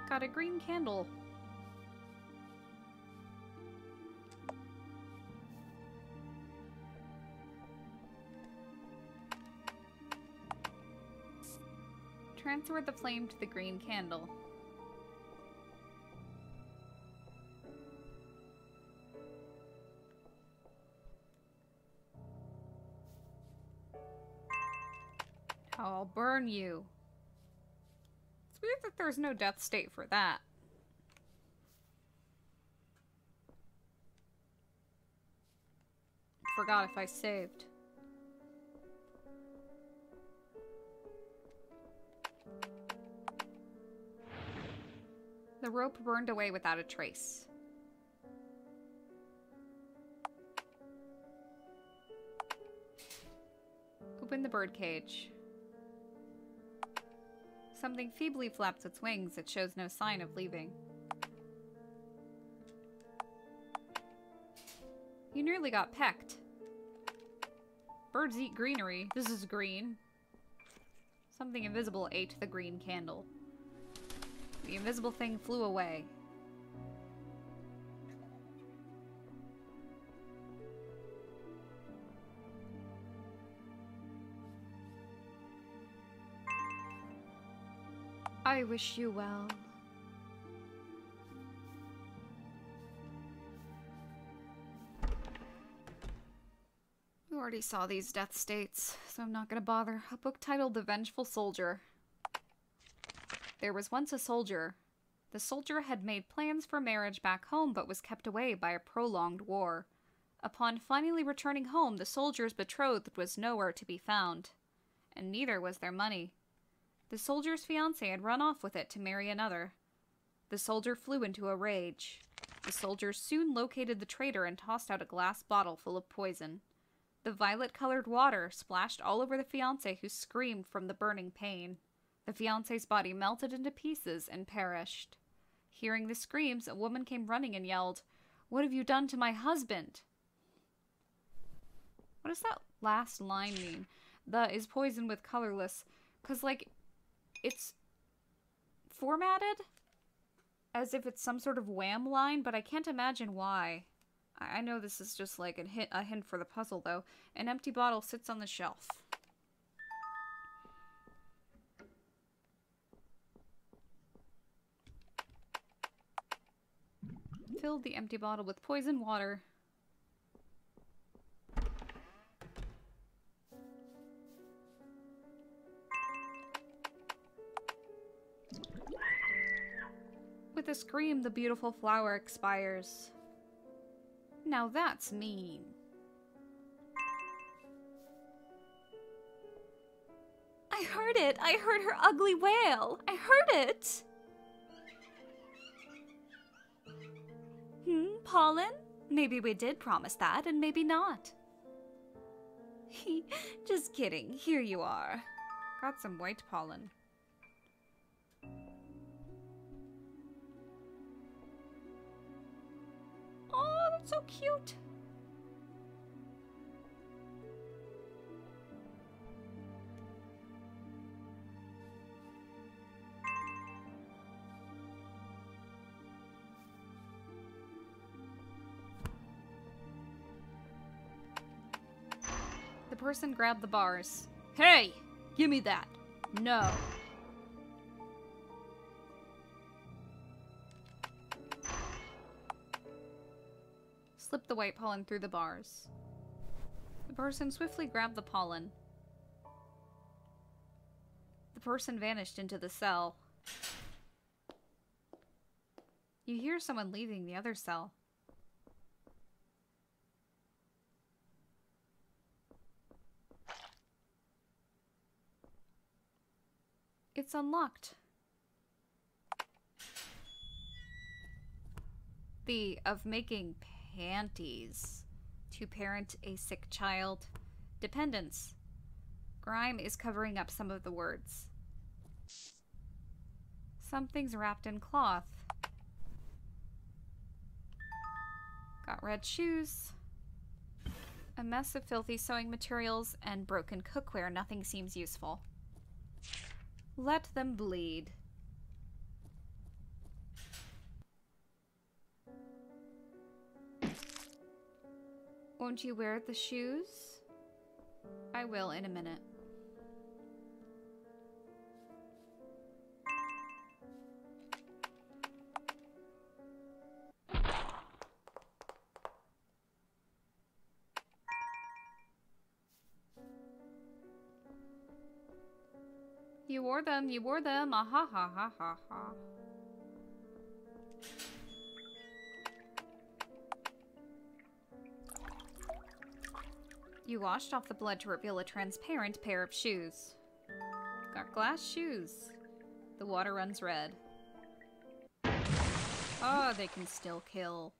Got a green candle. Transfer the flame to the green candle. I'll burn you. It's weird that there's no death state for that. Forgot if I saved. The rope burned away without a trace. Open the birdcage. Something feebly flaps its wings. It shows no sign of leaving. You nearly got pecked. Birds eat greenery. This is green. Something invisible ate the green candle. The invisible thing flew away. I wish you well. You already saw these death states, so I'm not gonna bother. A book titled The Vengeful Soldier. There was once a soldier. The soldier had made plans for marriage back home, but was kept away by a prolonged war. Upon finally returning home, the soldier's betrothed was nowhere to be found, and neither was their money. The soldier's fiancé had run off with it to marry another. The soldier flew into a rage. The soldier soon located the traitor and tossed out a glass bottle full of poison. The violet-colored water splashed all over the fiancé, who screamed from the burning pain. The fiancé's body melted into pieces and perished. Hearing the screams, a woman came running and yelled, "What have you done to my husband?" What does that last line mean? The is poisoned with colorless. Because, like, it's formatted as if it's some sort of wham line, but I can't imagine why. I know this is just like a hint for the puzzle, though. An empty bottle sits on the shelf. Filled the empty bottle with poison water. With a scream, the beautiful flower expires. Now that's mean. I heard it! I heard her ugly wail! I heard it! Pollen? Maybe we did promise that, and maybe not. Just kidding. Here you are. Got some white pollen. Oh, that's so cute. The person grabbed the bars. Hey! Give me that. No. Slip the white pollen through the bars. The person swiftly grabbed the pollen. The person vanished into the cell. You hear someone leaving the other cell. It's unlocked. Of making panties to parent a sick child. Dependence. Grime is covering up some of the words. Something's wrapped in cloth. Got red shoes. A mess of filthy sewing materials and broken cookware. Nothing seems useful. Let them bleed. Won't you wear the shoes? I will in a minute. You wore them, ah ha ha ha ha ha. You washed off the blood to reveal a transparent pair of shoes. Got glass shoes. The water runs red. Oh, they can still kill.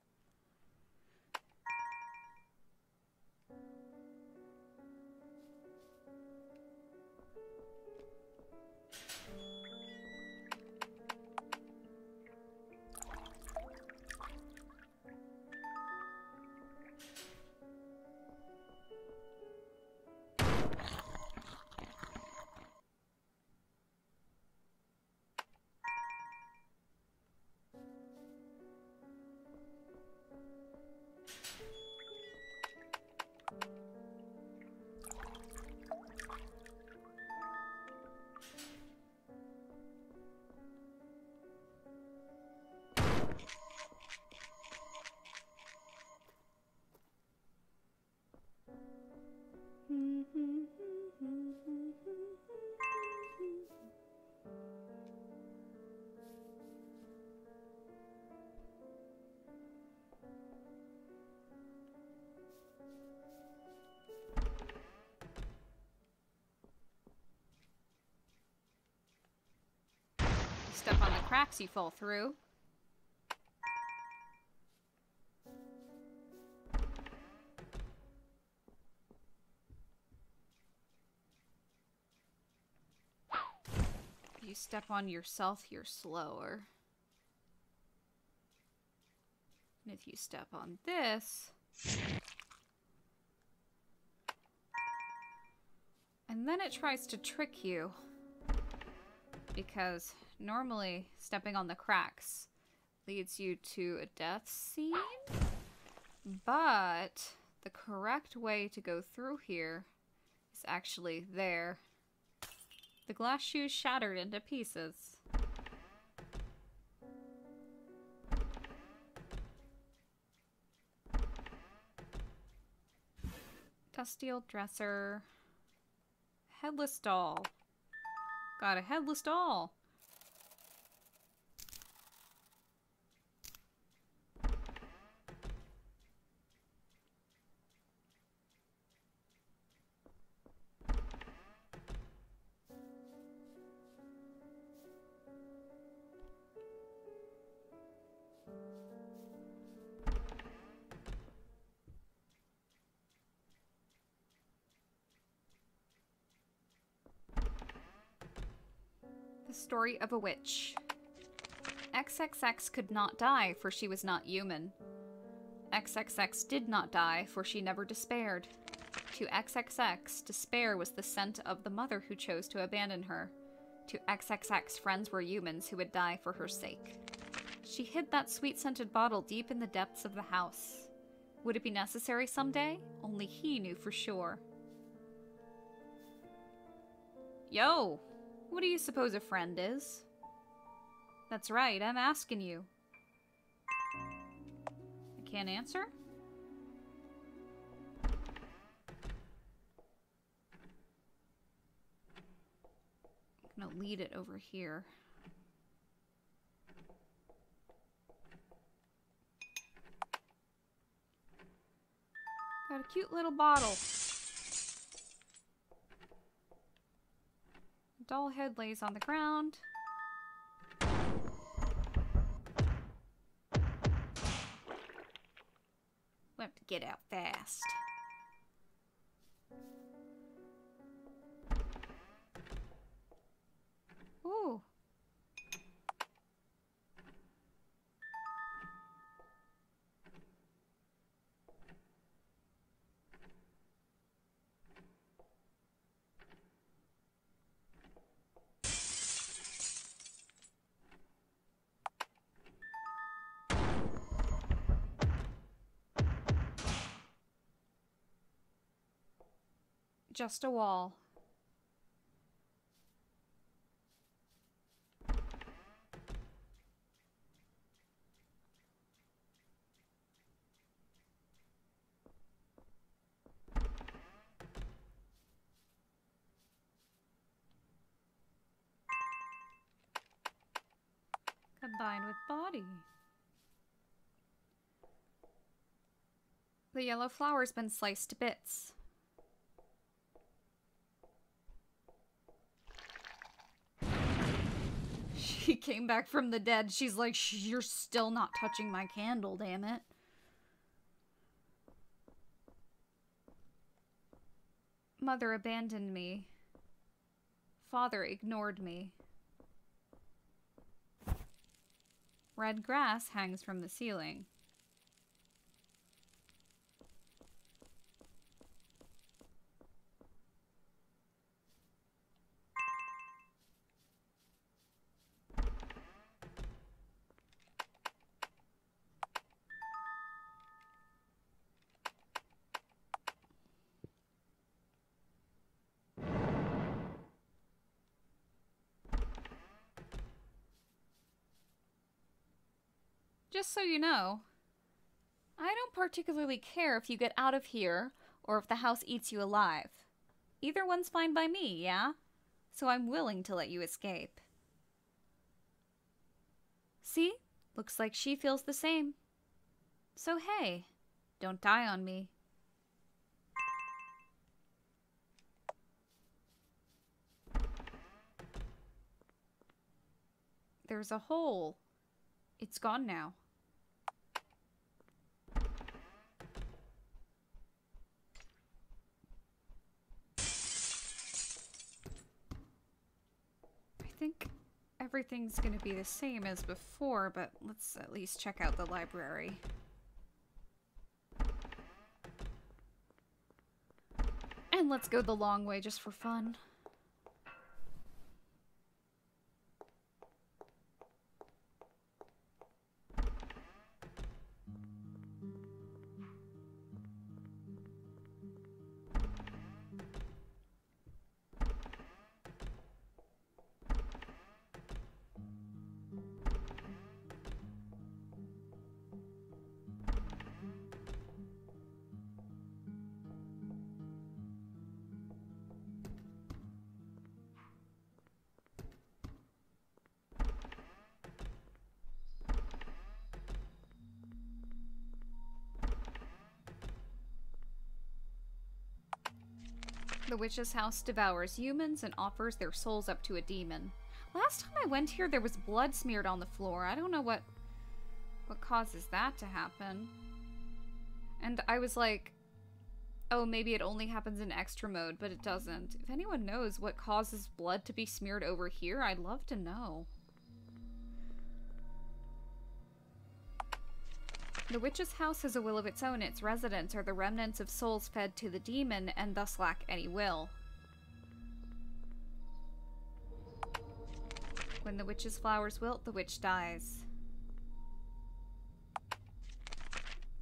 Step on the cracks, you fall through. If you step on yourself, you're slower. And if you step on this... And then it tries to trick you. Because normally stepping on the cracks leads you to a death scene. But the correct way to go through here is actually there. The glass shoes shattered into pieces. Dusty old dresser. Headless doll. Got a headless doll. Story of a Witch. XXX could not die, for she was not human. XXX did not die, for she never despaired. To XXX, despair was the scent of the mother who chose to abandon her. To XXX, friends were humans who would die for her sake. She hid that sweet-scented bottle deep in the depths of the house. Would it be necessary someday? Only he knew for sure. Yo! What do you suppose a friend is? That's right, I'm asking you. I can't answer? I'm gonna lead it over here. Got a cute little bottle. Doll head lays on the ground. We have to get out fast. Ooh. Just a wall. Combined with body. The yellow flower's been sliced to bits. She came back from the dead. She's like, you're still not touching my candle, damn it. Mother abandoned me. Father ignored me. Red grass hangs from the ceiling. Just so you know, I don't particularly care if you get out of here or if the house eats you alive. Either one's fine by me, yeah? So I'm willing to let you escape. See? Looks like she feels the same. So hey, don't die on me. There's a hole. It's gone now. I think everything's gonna be the same as before, but let's at least check out the library. And let's go the long way just for fun. The witch's house devours humans and offers their souls up to a demon. Last time I went here, there was blood smeared on the floor. I don't know what causes that to happen. And I was like, Oh, maybe it only happens in extra mode, but it doesn't. If anyone knows what causes blood to be smeared over here, I'd love to know. The witch's house has a will of its own. Its residents are the remnants of souls fed to the demon and thus lack any will. When the witch's flowers wilt, the witch dies.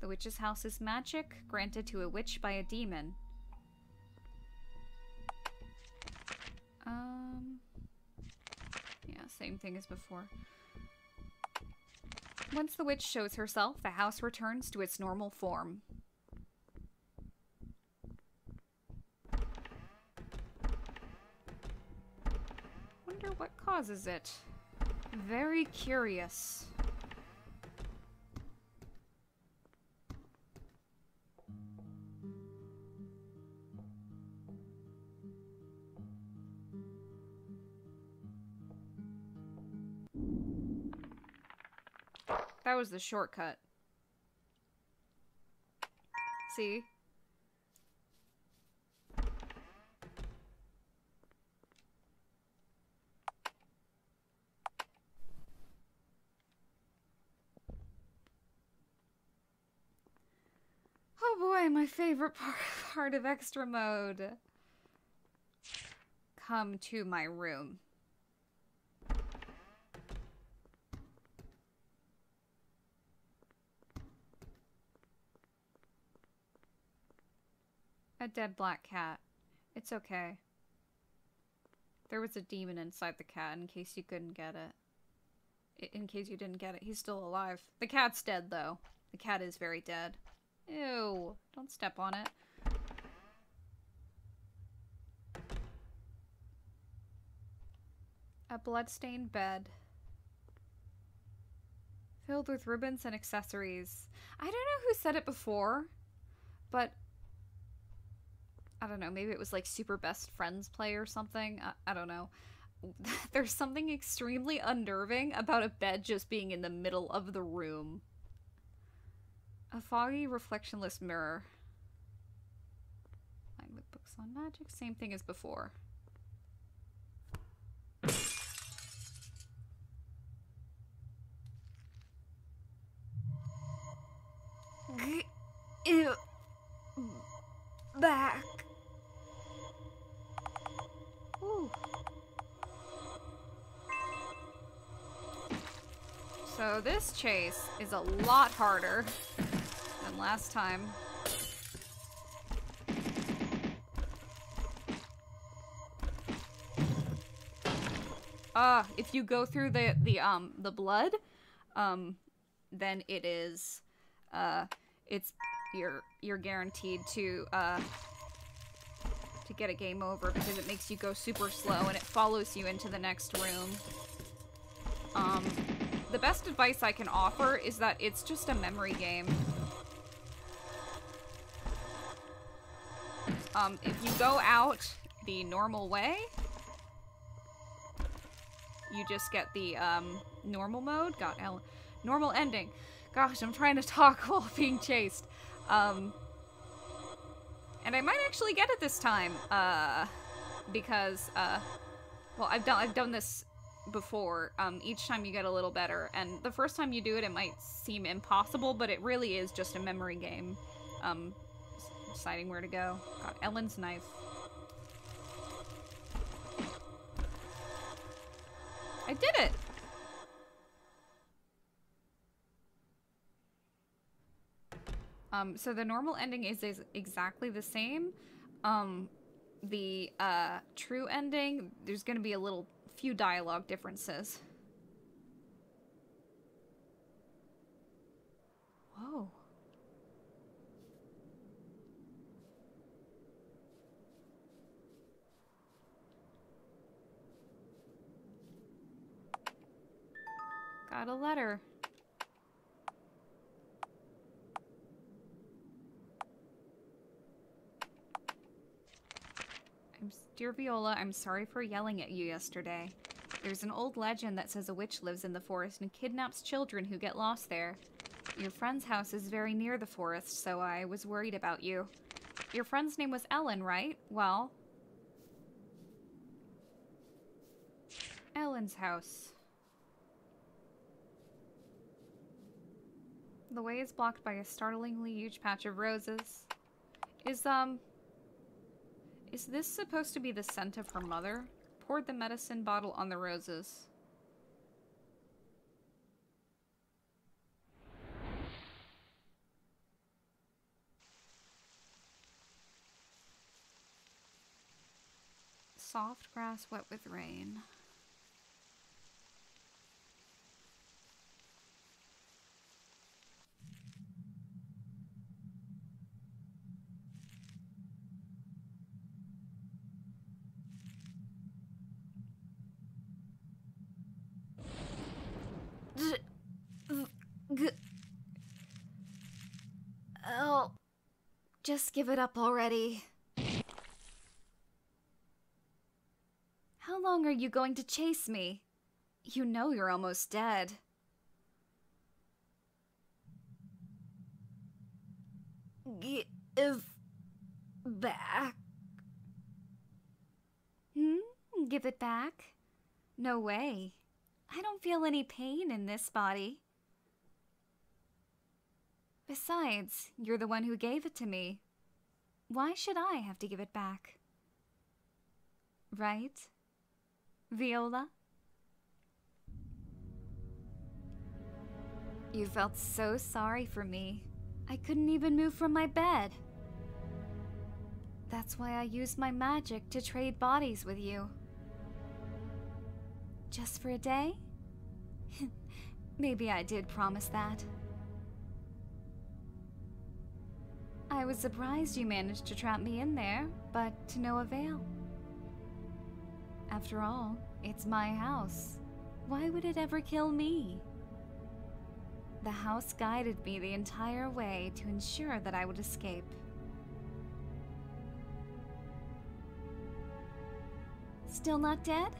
The witch's house is magic, granted to a witch by a demon. Yeah, same thing as before. Once the witch shows herself, the house returns to its normal form. Wonder what causes it. Very curious. That was the shortcut. See? Oh boy, my favorite part of extra mode. Come to my room. A dead black cat. It's okay. There was a demon inside the cat, in case you couldn't get it. In case you didn't get it, he's still alive. The cat's dead, though. The cat is very dead. Ew. Don't step on it. A bloodstained bed. Filled with ribbons and accessories. I don't know who said it before, but I don't know, maybe it was like Super Best Friends Play or something. I don't know. There's something extremely unnerving about a bed just being in the middle of the room. A foggy, reflectionless mirror. Lined with books on magic. Same thing as before. Ew. Back. Ooh. So this chase is a lot harder than last time. If you go through the blood, then it is, you're guaranteed to get a game over because it makes you go super slow and it follows you into the next room. The best advice I can offer is that it's just a memory game. If you go out the normal way, you just get the normal mode. Normal ending. Gosh, I'm trying to talk while being chased. And I might actually get it this time, because, well, I've done this before. Each time you get a little better, and the first time you do it, it might seem impossible, but it really is just a memory game. Deciding where to go. God, Ellen's knife. I did it! So the normal ending is exactly the same. The true ending, there's gonna be a few dialogue differences. Whoa. Got a letter. Dear Viola, I'm sorry for yelling at you yesterday. There's an old legend that says a witch lives in the forest and kidnaps children who get lost there. Your friend's house is very near the forest, so I was worried about you. Your friend's name was Ellen, right? Well, Ellen's house. The way is blocked by a startlingly huge patch of roses. Is this supposed to be the scent of her mother? Poured the medicine bottle on the roses. Soft grass wet with rain. Oh, just give it up already. How long are you going to chase me? You know you're almost dead. Give back. Give it back? No way. I don't feel any pain in this body. Besides, you're the one who gave it to me. Why should I have to give it back? Right? Viola? You felt so sorry for me. I couldn't even move from my bed. That's why I used my magic to trade bodies with you. Just for a day? Maybe I did promise that. I was surprised you managed to trap me in there, but to no avail. After all, it's my house. Why would it ever kill me? The house guided me the entire way to ensure that I would escape. Still not dead?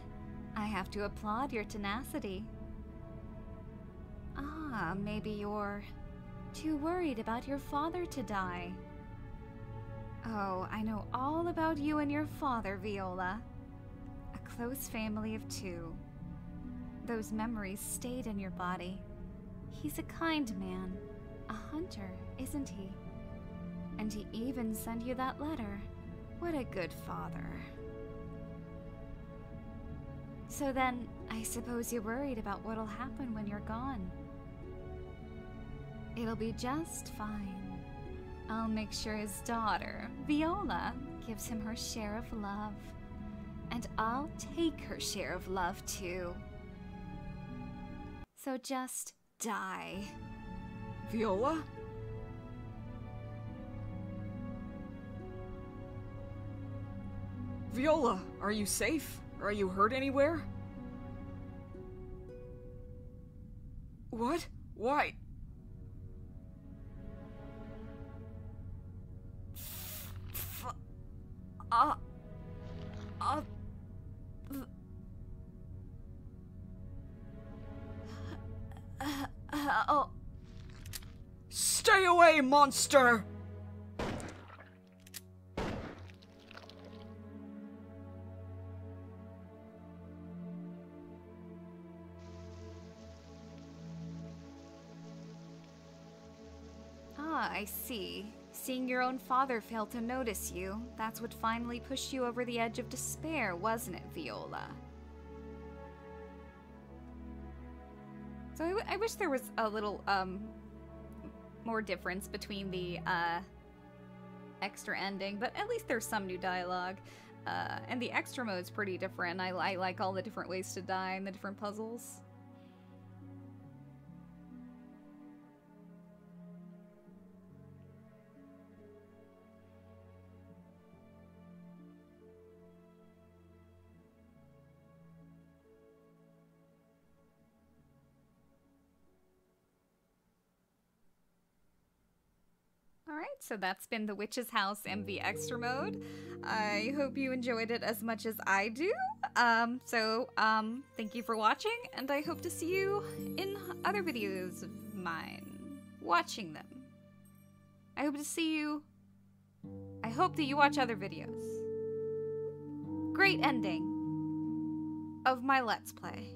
I have to applaud your tenacity. Ah, maybe you're too worried about your father to die. Oh, I know all about you and your father, Viola. A close family of two. Those memories stayed in your body. He's a kind man. A hunter, isn't he? And he even sent you that letter. What a good father. So then, I suppose you're worried about what'll happen when you're gone. It'll be just fine. I'll make sure his daughter, Viola, gives him her share of love. And I'll take her share of love too. So just die. Viola? Viola, are you safe? Are you hurt anywhere? What? Why? Stay away, monster! Ah, I see. Seeing your own father fail to notice you, that's what finally pushed you over the edge of despair, wasn't it, Viola? So I wish there was a little, more difference between the, extra ending, but at least there's some new dialogue. And the extra mode's pretty different. I like all the different ways to die and the different puzzles. Alright, so that's been the Witch's House MV Extra Mode. I hope you enjoyed it as much as I do. Thank you for watching, and I hope to see you in other videos of mine. Watching them. I hope to see you... I hope that you watch other videos. Great ending of my Let's Play.